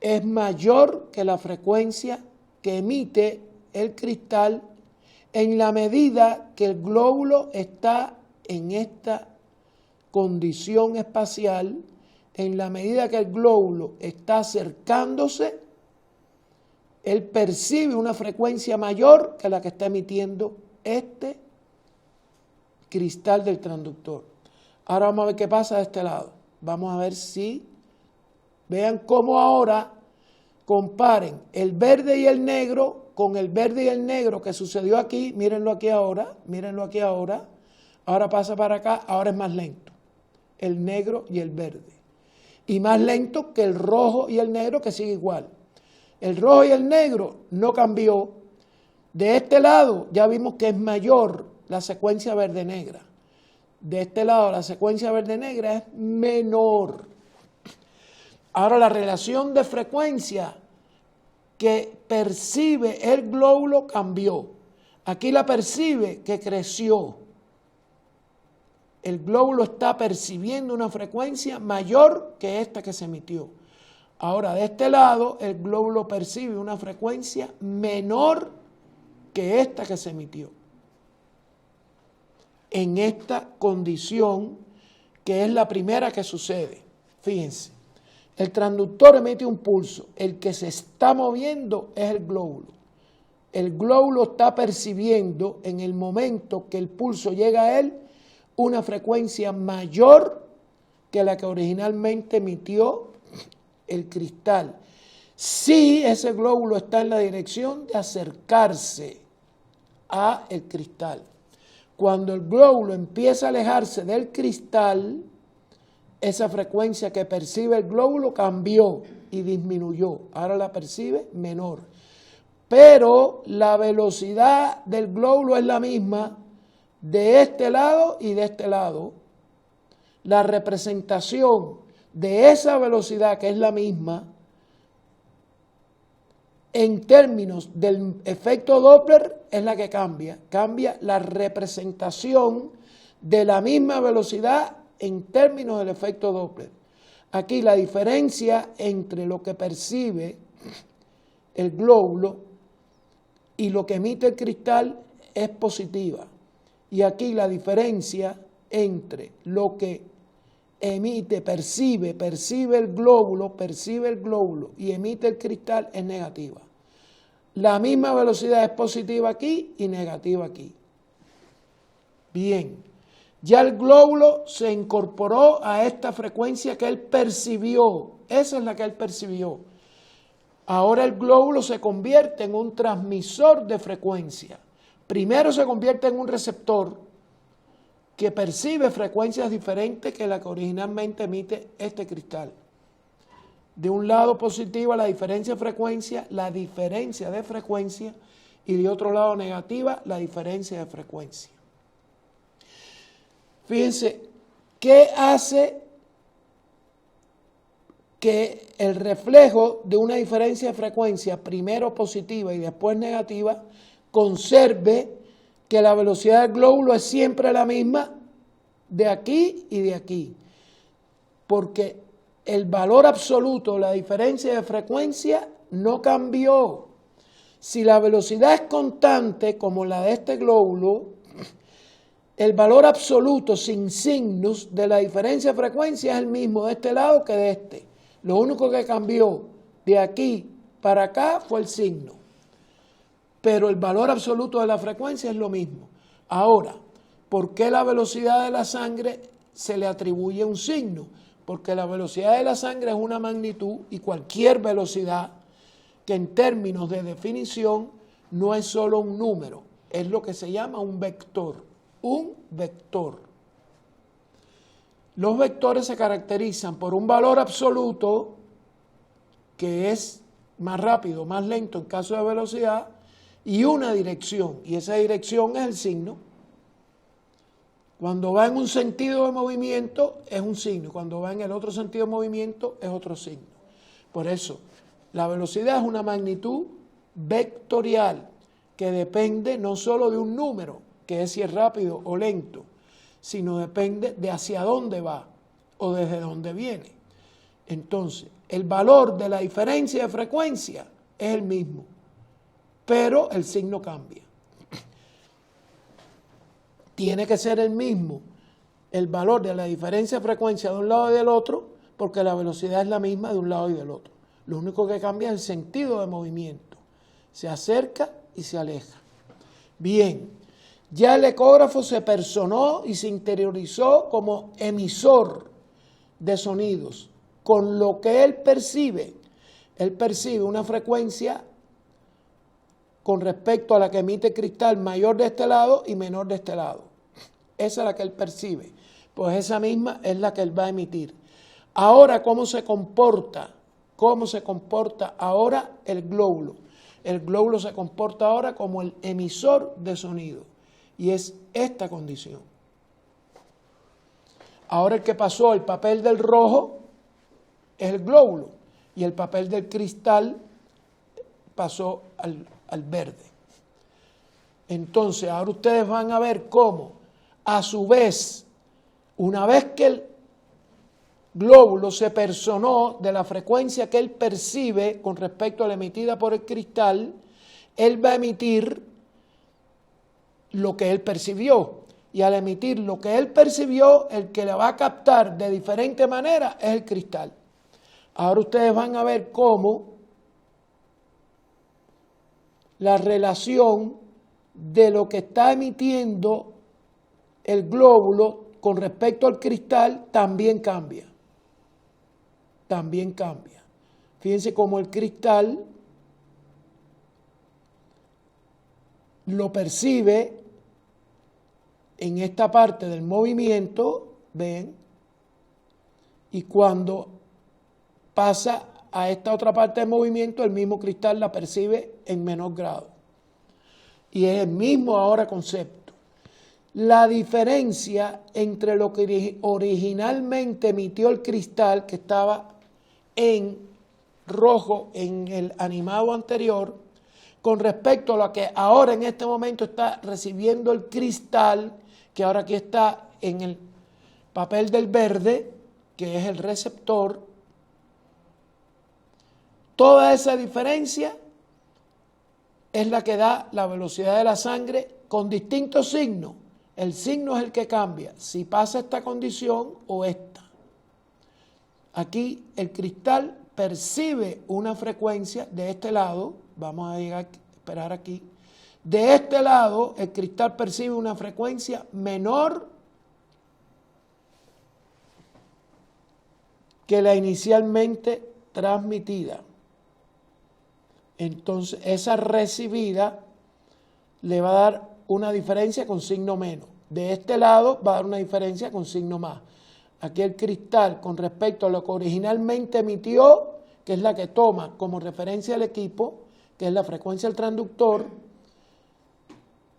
es mayor que la frecuencia que emite el cristal en la medida que el glóbulo está en esta condición espacial. En la medida que el glóbulo está acercándose, él percibe una frecuencia mayor que la que está emitiendo este cristal del transductor. Ahora vamos a ver qué pasa de este lado. Vamos a ver si, vean cómo ahora comparen el verde y el negro con el verde y el negro que sucedió aquí, mírenlo aquí ahora, ahora pasa para acá, ahora es más lento, el negro y el verde. Y más lento que el rojo y el negro, que sigue igual. El rojo y el negro no cambió. De este lado ya vimos que es mayor la secuencia verde-negra. De este lado la secuencia verde-negra es menor. Ahora la relación de frecuencia que percibe el glóbulo cambió. Aquí la percibe que creció. El glóbulo está percibiendo una frecuencia mayor que esta que se emitió. Ahora, de este lado, el glóbulo percibe una frecuencia menor que esta que se emitió. En esta condición, que es la primera que sucede. Fíjense, el transductor emite un pulso. El que se está moviendo es el glóbulo. El glóbulo está percibiendo en el momento que el pulso llega a él una frecuencia mayor que la que originalmente emitió el cristal. Si ese glóbulo está en la dirección de acercarse a el cristal. Cuando el glóbulo empieza a alejarse del cristal, esa frecuencia que percibe el glóbulo cambió y disminuyó. Ahora la percibe menor. Pero la velocidad del glóbulo es la misma de este lado y de este lado. La representación de esa velocidad, que es la misma, en términos del efecto Doppler, es la que cambia. Cambia la representación de la misma velocidad en términos del efecto Doppler. Aquí la diferencia entre lo que percibe el glóbulo y lo que emite el cristal es positiva. Y aquí la diferencia entre lo que emite, percibe el glóbulo y emite el cristal es negativa. La misma velocidad es positiva aquí y negativa aquí. Bien, ya el glóbulo se incorporó a esta frecuencia que él percibió. Esa es la que él percibió. Ahora el glóbulo se convierte en un transmisor de frecuencia. Primero se convierte en un receptor que percibe frecuencias diferentes que la que originalmente emite este cristal. De un lado positiva la diferencia de frecuencia, y de otro lado negativa la diferencia de frecuencia. Fíjense, ¿qué hace que el reflejo de una diferencia de frecuencia, primero positiva y después negativa, conserve que la velocidad del glóbulo es siempre la misma de aquí y de aquí? Porque el valor absoluto, la diferencia de frecuencia, no cambió. Si la velocidad es constante, como la de este glóbulo, el valor absoluto sin signos de la diferencia de frecuencia es el mismo de este lado que de este. Lo único que cambió de aquí para acá fue el signo. Pero el valor absoluto de la frecuencia es lo mismo. Ahora, ¿por qué la velocidad de la sangre se le atribuye un signo? Porque la velocidad de la sangre es una magnitud y cualquier velocidad que en términos de definición no es solo un número, es lo que se llama un vector. Un vector. Los vectores se caracterizan por un valor absoluto que es más rápido, más lento en caso de velocidad, y una dirección, y esa dirección es el signo. Cuando va en un sentido de movimiento es un signo, cuando va en el otro sentido de movimiento es otro signo. Por eso, la velocidad es una magnitud vectorial que depende no solo de un número, que es si es rápido o lento, sino depende de hacia dónde va o desde dónde viene. Entonces, el valor de la diferencia de frecuencia es el mismo, pero el signo cambia. Tiene que ser el mismo el valor de la diferencia de frecuencia de un lado y del otro, porque la velocidad es la misma de un lado y del otro. Lo único que cambia es el sentido de movimiento. Se acerca y se aleja. Bien, ya el ecógrafo se personó y se interiorizó como emisor de sonidos, con lo que él percibe una frecuencia con respecto a la que emite cristal mayor de este lado y menor de este lado. Esa es la que él percibe. Pues esa misma es la que él va a emitir. Ahora, ¿cómo se comporta? ¿Cómo se comporta ahora el glóbulo? El glóbulo se comporta ahora como el emisor de sonido. Y es esta condición. Ahora el que pasó el papel del rojo es el glóbulo. Y el papel del cristal pasó al verde. Entonces, ahora ustedes van a ver cómo, a su vez, una vez que el glóbulo se personó de la frecuencia que él percibe con respecto a la emitida por el cristal, él va a emitir lo que él percibió. Y al emitir lo que él percibió, el que la va a captar de diferente manera es el cristal. Ahora ustedes van a ver cómo la relación de lo que está emitiendo el glóbulo con respecto al cristal también cambia. También cambia. Fíjense cómo el cristal lo percibe en esta parte del movimiento, ven, y cuando pasa a esta otra parte del movimiento, el mismo cristal la percibe en menor grado. Y es el mismo ahora concepto. La diferencia entre lo que originalmente emitió el cristal, que estaba en rojo en el animado anterior, con respecto a lo que ahora en este momento está recibiendo el cristal, que ahora aquí está en el papel del verde, que es el receptor. Toda esa diferencia es la que da la velocidad de la sangre con distintos signos. El signo es el que cambia, si pasa esta condición o esta. Aquí el cristal percibe una frecuencia de este lado, vamos a esperar aquí, de este lado el cristal percibe una frecuencia menor que la inicialmente transmitida. Entonces esa recibida le va a dar una diferencia con signo menos. De este lado va a dar una diferencia con signo más. Aquí el cristal con respecto a lo que originalmente emitió, que es la que toma como referencia el equipo, que es la frecuencia del transductor,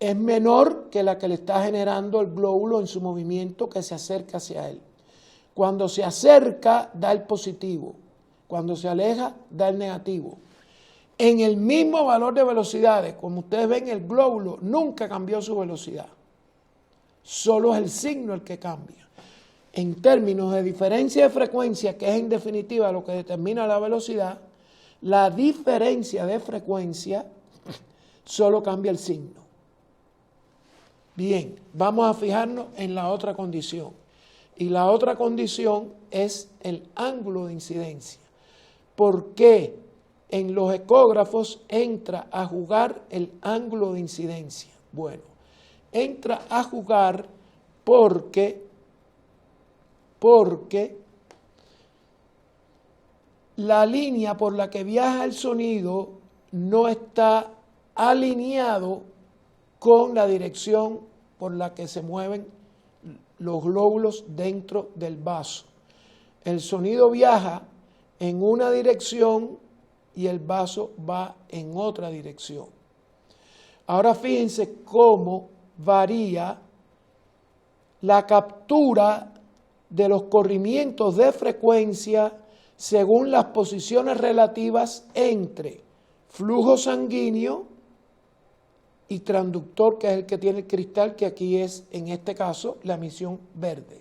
es menor que la que le está generando el glóbulo en su movimiento que se acerca hacia él. Cuando se acerca da el positivo, cuando se aleja da el negativo. En el mismo valor de velocidades, como ustedes ven, el glóbulo nunca cambió su velocidad. Solo es el signo el que cambia. En términos de diferencia de frecuencia, que es en definitiva lo que determina la velocidad, la diferencia de frecuencia solo cambia el signo. Bien, vamos a fijarnos en la otra condición. Y la otra condición es el ángulo de incidencia. ¿Por qué en los ecógrafos entra a jugar el ángulo de incidencia? Bueno, entra a jugar porque la línea por la que viaja el sonido no está alineado con la dirección por la que se mueven los glóbulos dentro del vaso. El sonido viaja en una dirección y el vaso va en otra dirección. Ahora fíjense cómo varía la captura de los corrimientos de frecuencia según las posiciones relativas entre flujo sanguíneo y transductor, que es el que tiene el cristal, que aquí es, en este caso, la emisión verde.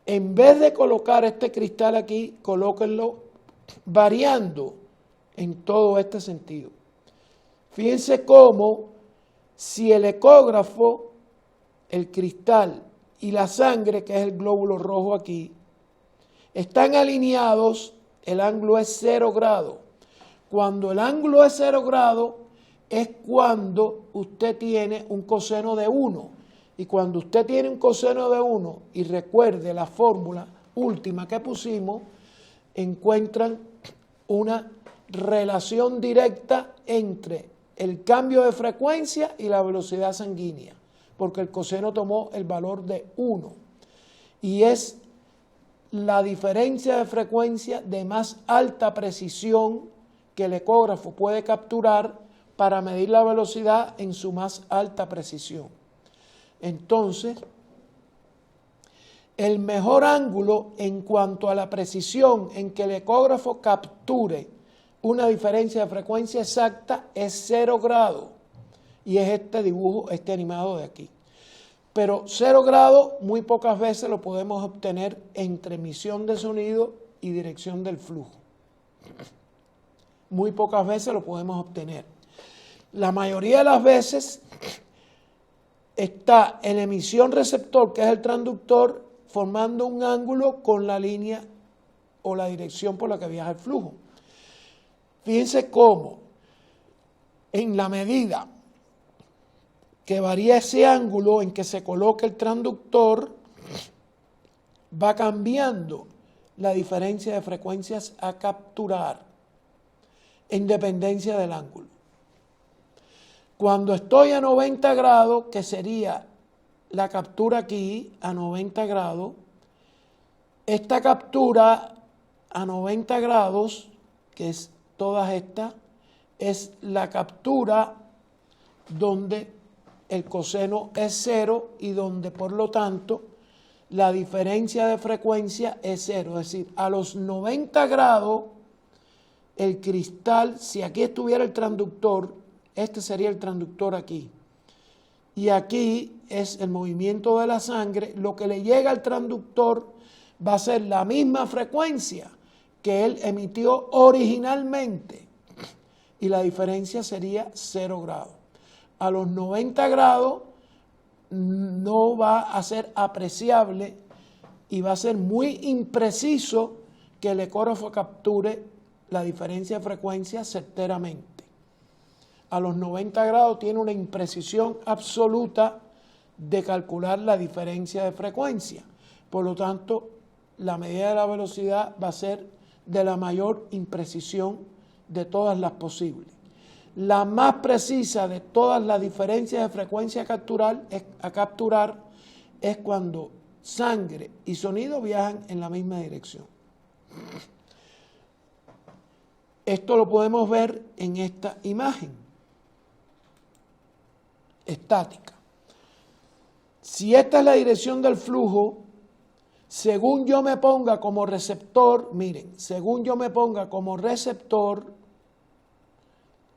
En vez de colocar este cristal aquí, colóquenlo variando en todo este sentido. Fíjense cómo si el ecógrafo, el cristal y la sangre, que es el glóbulo rojo aquí, están alineados, el ángulo es 0 grado. Cuando el ángulo es 0 grado es cuando usted tiene un coseno de 1. Y cuando usted tiene un coseno de 1, y recuerde la fórmula última que pusimos, encuentran una relación directa entre el cambio de frecuencia y la velocidad sanguínea, porque el coseno tomó el valor de 1 y es la diferencia de frecuencia de más alta precisión que el ecógrafo puede capturar para medir la velocidad en su más alta precisión. Entonces, el mejor ángulo en cuanto a la precisión en que el ecógrafo capture una diferencia de frecuencia exacta es 0 grados. Y es este dibujo, este animado de aquí. Pero 0 grados muy pocas veces lo podemos obtener entre emisión de sonido y dirección del flujo. Muy pocas veces lo podemos obtener. La mayoría de las veces está en emisión receptor, que es el transductor, formando un ángulo con la línea o la dirección por la que viaja el flujo. Fíjense cómo en la medida que varía ese ángulo en que se coloca el transductor, va cambiando la diferencia de frecuencias a capturar en dependencia del ángulo. Cuando estoy a 90 grados, que sería la captura aquí a 90 grados, esta captura a 90 grados, que es todas estas, es la captura donde el coseno es 0 y donde por lo tanto la diferencia de frecuencia es 0. Es decir, a los 90 grados el cristal, si aquí estuviera el transductor, este sería el transductor aquí. Y aquí es el movimiento de la sangre. Lo que le llega al transductor va a ser la misma frecuencia que él emitió originalmente. Y la diferencia sería 0 grados. A los 90 grados no va a ser apreciable y va a ser muy impreciso que el ecógrafo capture la diferencia de frecuencia certeramente. A los 90 grados tiene una imprecisión absoluta de calcular la diferencia de frecuencia. Por lo tanto, la medida de la velocidad va a ser de la mayor imprecisión de todas las posibles. La más precisa de todas las diferencias de frecuencia a capturar es cuando sangre y sonido viajan en la misma dirección. Esto lo podemos ver en esta imagen estática. Si esta es la dirección del flujo, según yo me ponga como receptor, miren, según yo me ponga como receptor,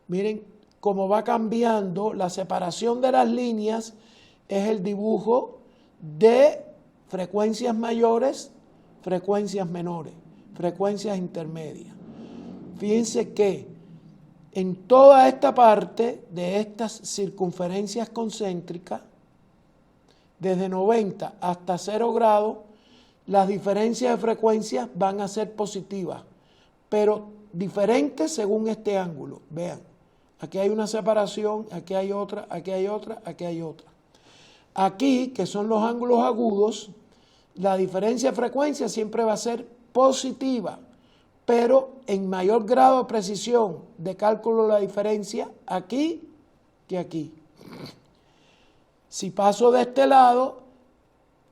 miren cómo va cambiando la separación de las líneas, es el dibujo de frecuencias mayores, frecuencias menores, frecuencias intermedias. Fíjense que en toda esta parte de estas circunferencias concéntricas, desde 90 hasta 0 grados, las diferencias de frecuencias van a ser positivas, pero diferentes según este ángulo. Vean, aquí hay una separación, aquí hay otra, aquí hay otra, aquí hay otra. Aquí, que son los ángulos agudos, la diferencia de frecuencia siempre va a ser positiva, pero en mayor grado de precisión de cálculo de la diferencia aquí que aquí. Si paso de este lado,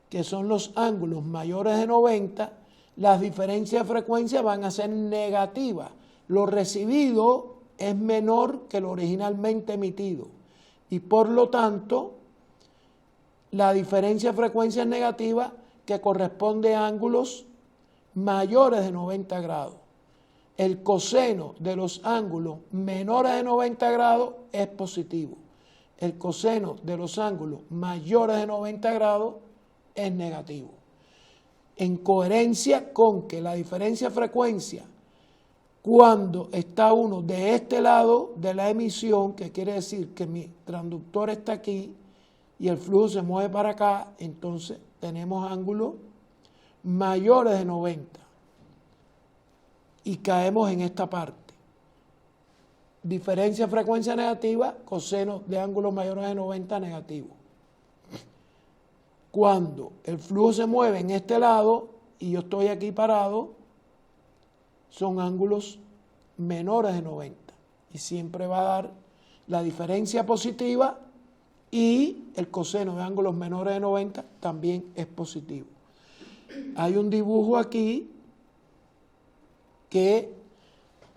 que son los ángulos mayores de 90, las diferencias de frecuencia van a ser negativas. Lo recibido es menor que lo originalmente emitido y por lo tanto la diferencia de frecuencia es negativa, que corresponde a ángulos mayores de 90 grados. El coseno de los ángulos menores de 90 grados es positivo. El coseno de los ángulos mayores de 90 grados es negativo. En coherencia con que la diferencia de frecuencia, cuando está uno de este lado de la emisión, que quiere decir que mi transductor está aquí y el flujo se mueve para acá, entonces tenemos ángulos mayores de 90 y caemos en esta parte. Diferencia de frecuencia negativa, coseno de ángulos mayores de 90 negativo. Cuando el flujo se mueve en este lado y yo estoy aquí parado, son ángulos menores de 90 y siempre va a dar la diferencia positiva y el coseno de ángulos menores de 90 también es positivo. Hay un dibujo aquí que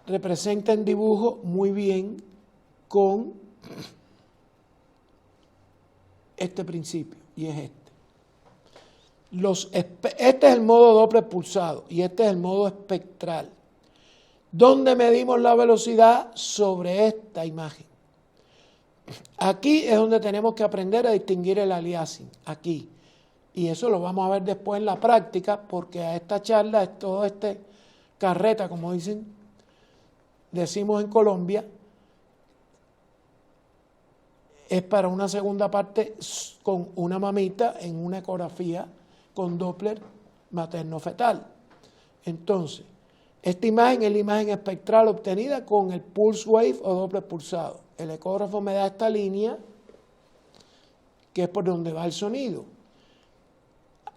representa en dibujo muy bien con este principio, y es este. Este es el modo Doppler pulsado y este es el modo espectral. ¿Dónde medimos la velocidad? Sobre esta imagen. Aquí es donde tenemos que aprender a distinguir el aliasing, aquí. Y eso lo vamos a ver después en la práctica, porque a esta charla es todo este carreta, como decimos en Colombia, es para una segunda parte con una mamita en una ecografía con Doppler materno-fetal. Entonces, esta imagen es la imagen espectral obtenida con el pulse wave o Doppler pulsado. El ecógrafo me da esta línea, que es por donde va el sonido.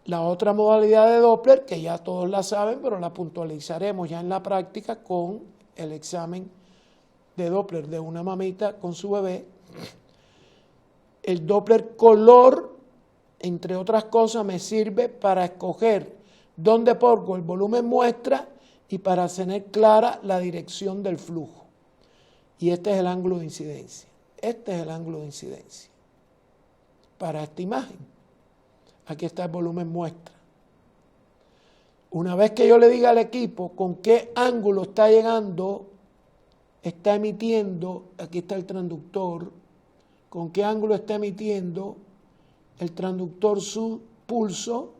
La otra modalidad de Doppler, que ya todos la saben, pero la puntualizaremos ya en la práctica con el examen de Doppler de una mamita con su bebé. El Doppler color, entre otras cosas, me sirve para escoger dónde pongo el volumen muestra y para tener clara la dirección del flujo. Y este es el ángulo de incidencia. Este es el ángulo de incidencia para esta imagen. Aquí está el volumen muestra. Una vez que yo le diga al equipo con qué ángulo está llegando, está emitiendo, aquí está el transductor, con qué ángulo está emitiendo el transductor su pulso,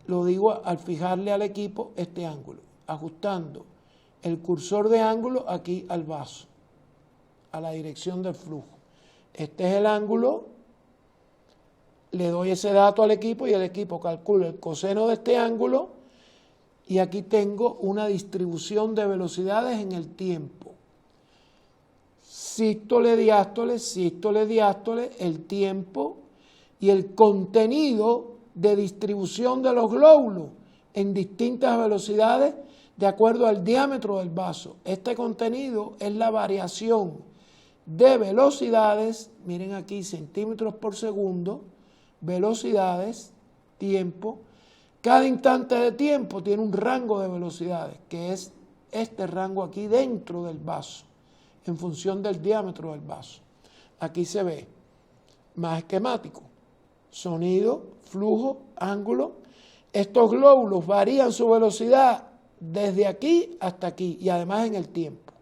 lo digo al fijarle al equipo este ángulo, ajustando el cursor de ángulo aquí al vaso, a la dirección del flujo. Este es el ángulo, le doy ese dato al equipo y el equipo calcula el coseno de este ángulo y aquí tengo una distribución de velocidades en el tiempo. Sístole, diástole, el tiempo y el contenido de distribución de los glóbulos en distintas velocidades de acuerdo al diámetro del vaso. Este contenido es la variación de velocidades, miren aquí, centímetros por segundo, velocidades, tiempo. Cada instante de tiempo tiene un rango de velocidades, que es este rango aquí dentro del vaso, en función del diámetro del vaso. Aquí se ve más esquemático. Sonido, flujo, ángulo. Estos glóbulos varían su velocidad desde aquí hasta aquí y además en el tiempo.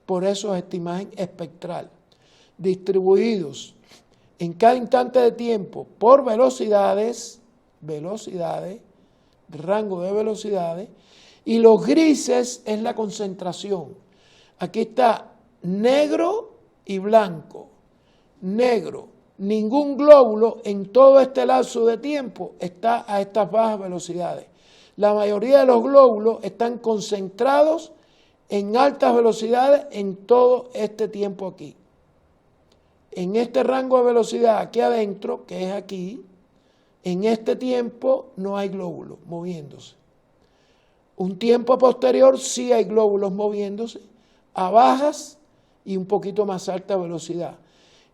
Por eso es esta imagen espectral. Distribuidos en cada instante de tiempo por velocidades, rango de velocidades, y los grises es la concentración. Aquí está negro y blanco. Negro, ningún glóbulo en todo este lapso de tiempo está a estas bajas velocidades. La mayoría de los glóbulos están concentrados en altas velocidades en todo este tiempo aquí. En este rango de velocidad aquí adentro, que es aquí, en este tiempo no hay glóbulos moviéndose. Un tiempo posterior sí hay glóbulos moviéndose a bajas y un poquito más alta velocidad.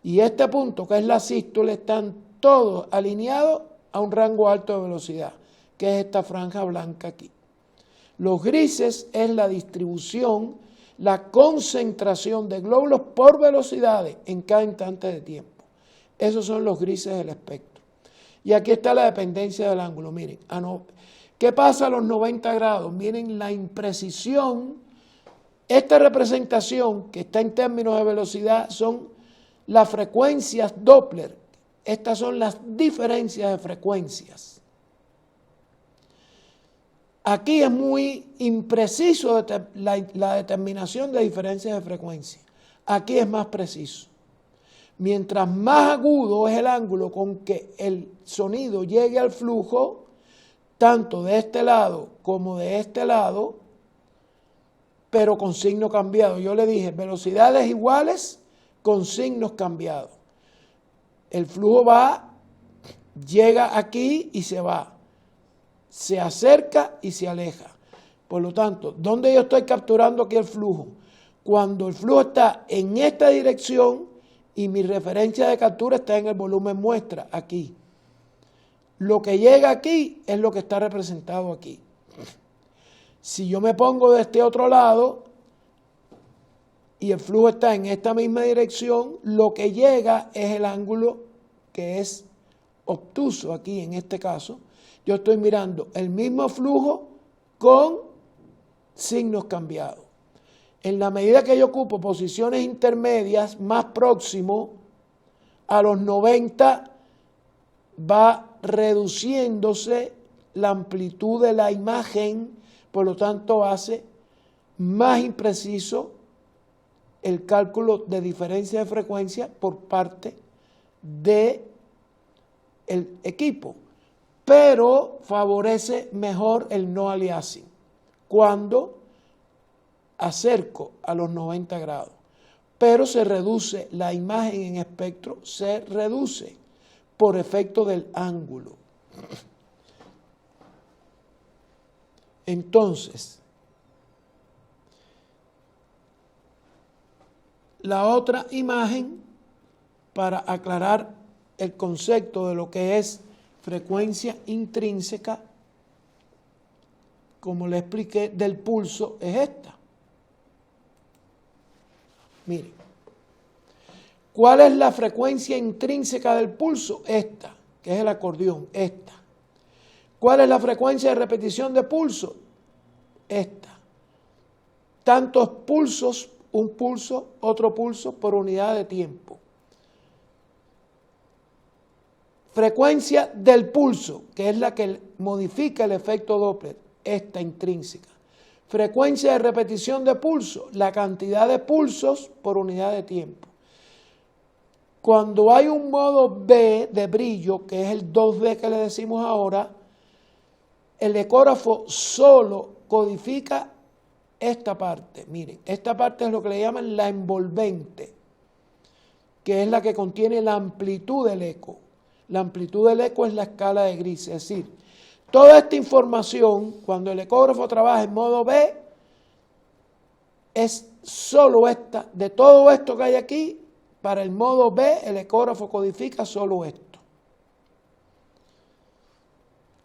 Y este punto, que es la sístole, están todos alineados a un rango alto de velocidad, que es esta franja blanca aquí. Los grises es la distribución, la concentración de glóbulos por velocidades en cada instante de tiempo. Esos son los grises del espectro. Y aquí está la dependencia del ángulo. Miren, ¿qué pasa a los 90 grados? Miren la imprecisión. Esta representación, que está en términos de velocidad, son las frecuencias Doppler. Estas son las diferencias de frecuencias. Aquí es muy impreciso la determinación de diferencias de frecuencia. Aquí es más preciso. Mientras más agudo es el ángulo con que el sonido llegue al flujo, tanto de este lado como de este lado, pero con signo cambiado. Yo le dije velocidades iguales con signos cambiados. El flujo llega aquí y se va. Se acerca y se aleja. Por lo tanto, ¿dónde yo estoy capturando aquí el flujo? cuando el flujo está en esta dirección y mi referencia de captura está en el volumen muestra, aquí. Lo que llega aquí es lo que está representado aquí. Si yo me pongo de este otro lado y el flujo está en esta misma dirección, lo que llega es el ángulo que es obtuso aquí en este caso. Yo estoy mirando el mismo flujo con signos cambiados. En la medida que yo ocupo posiciones intermedias más próximo a los 90, va reduciéndose la amplitud de la imagen, por lo tanto hace más impreciso el cálculo de diferencia de frecuencia por parte del equipo, pero favorece mejor el no aliasing cuando acerco a los 90 grados, pero se reduce la imagen en espectro, se reduce por efecto del ángulo. Entonces, la otra imagen, para aclarar el concepto de lo que es frecuencia intrínseca, como le expliqué, del pulso, es esta. Miren, ¿cuál es la frecuencia intrínseca del pulso? Esta, que es el acordeón, esta. ¿Cuál es la frecuencia de repetición de pulso? Esta. Tantos pulsos, un pulso, otro pulso por unidad de tiempo. Frecuencia del pulso, que es la que modifica el efecto Doppler, esta intrínseca. Frecuencia de repetición de pulso, la cantidad de pulsos por unidad de tiempo. Cuando hay un modo B de brillo, que es el 2B que le decimos ahora, el ecógrafo solo codifica esta parte. Miren, esta parte es lo que le llaman la envolvente, que es la que contiene la amplitud del eco. La amplitud del eco es la escala de grises, es decir, toda esta información, cuando el ecógrafo trabaja en modo B, es solo esta. De todo esto que hay aquí, para el modo B, el ecógrafo codifica solo esto.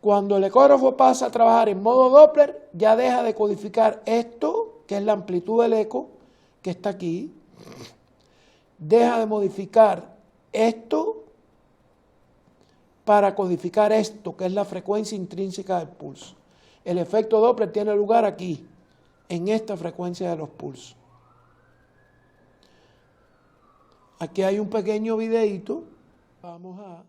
Cuando el ecógrafo pasa a trabajar en modo Doppler, ya deja de codificar esto, que es la amplitud del eco, que está aquí. Deja de modificar esto para codificar esto, que es la frecuencia intrínseca del pulso. El efecto Doppler tiene lugar aquí, en esta frecuencia de los pulsos. Aquí hay un pequeño videíto. Vamos a...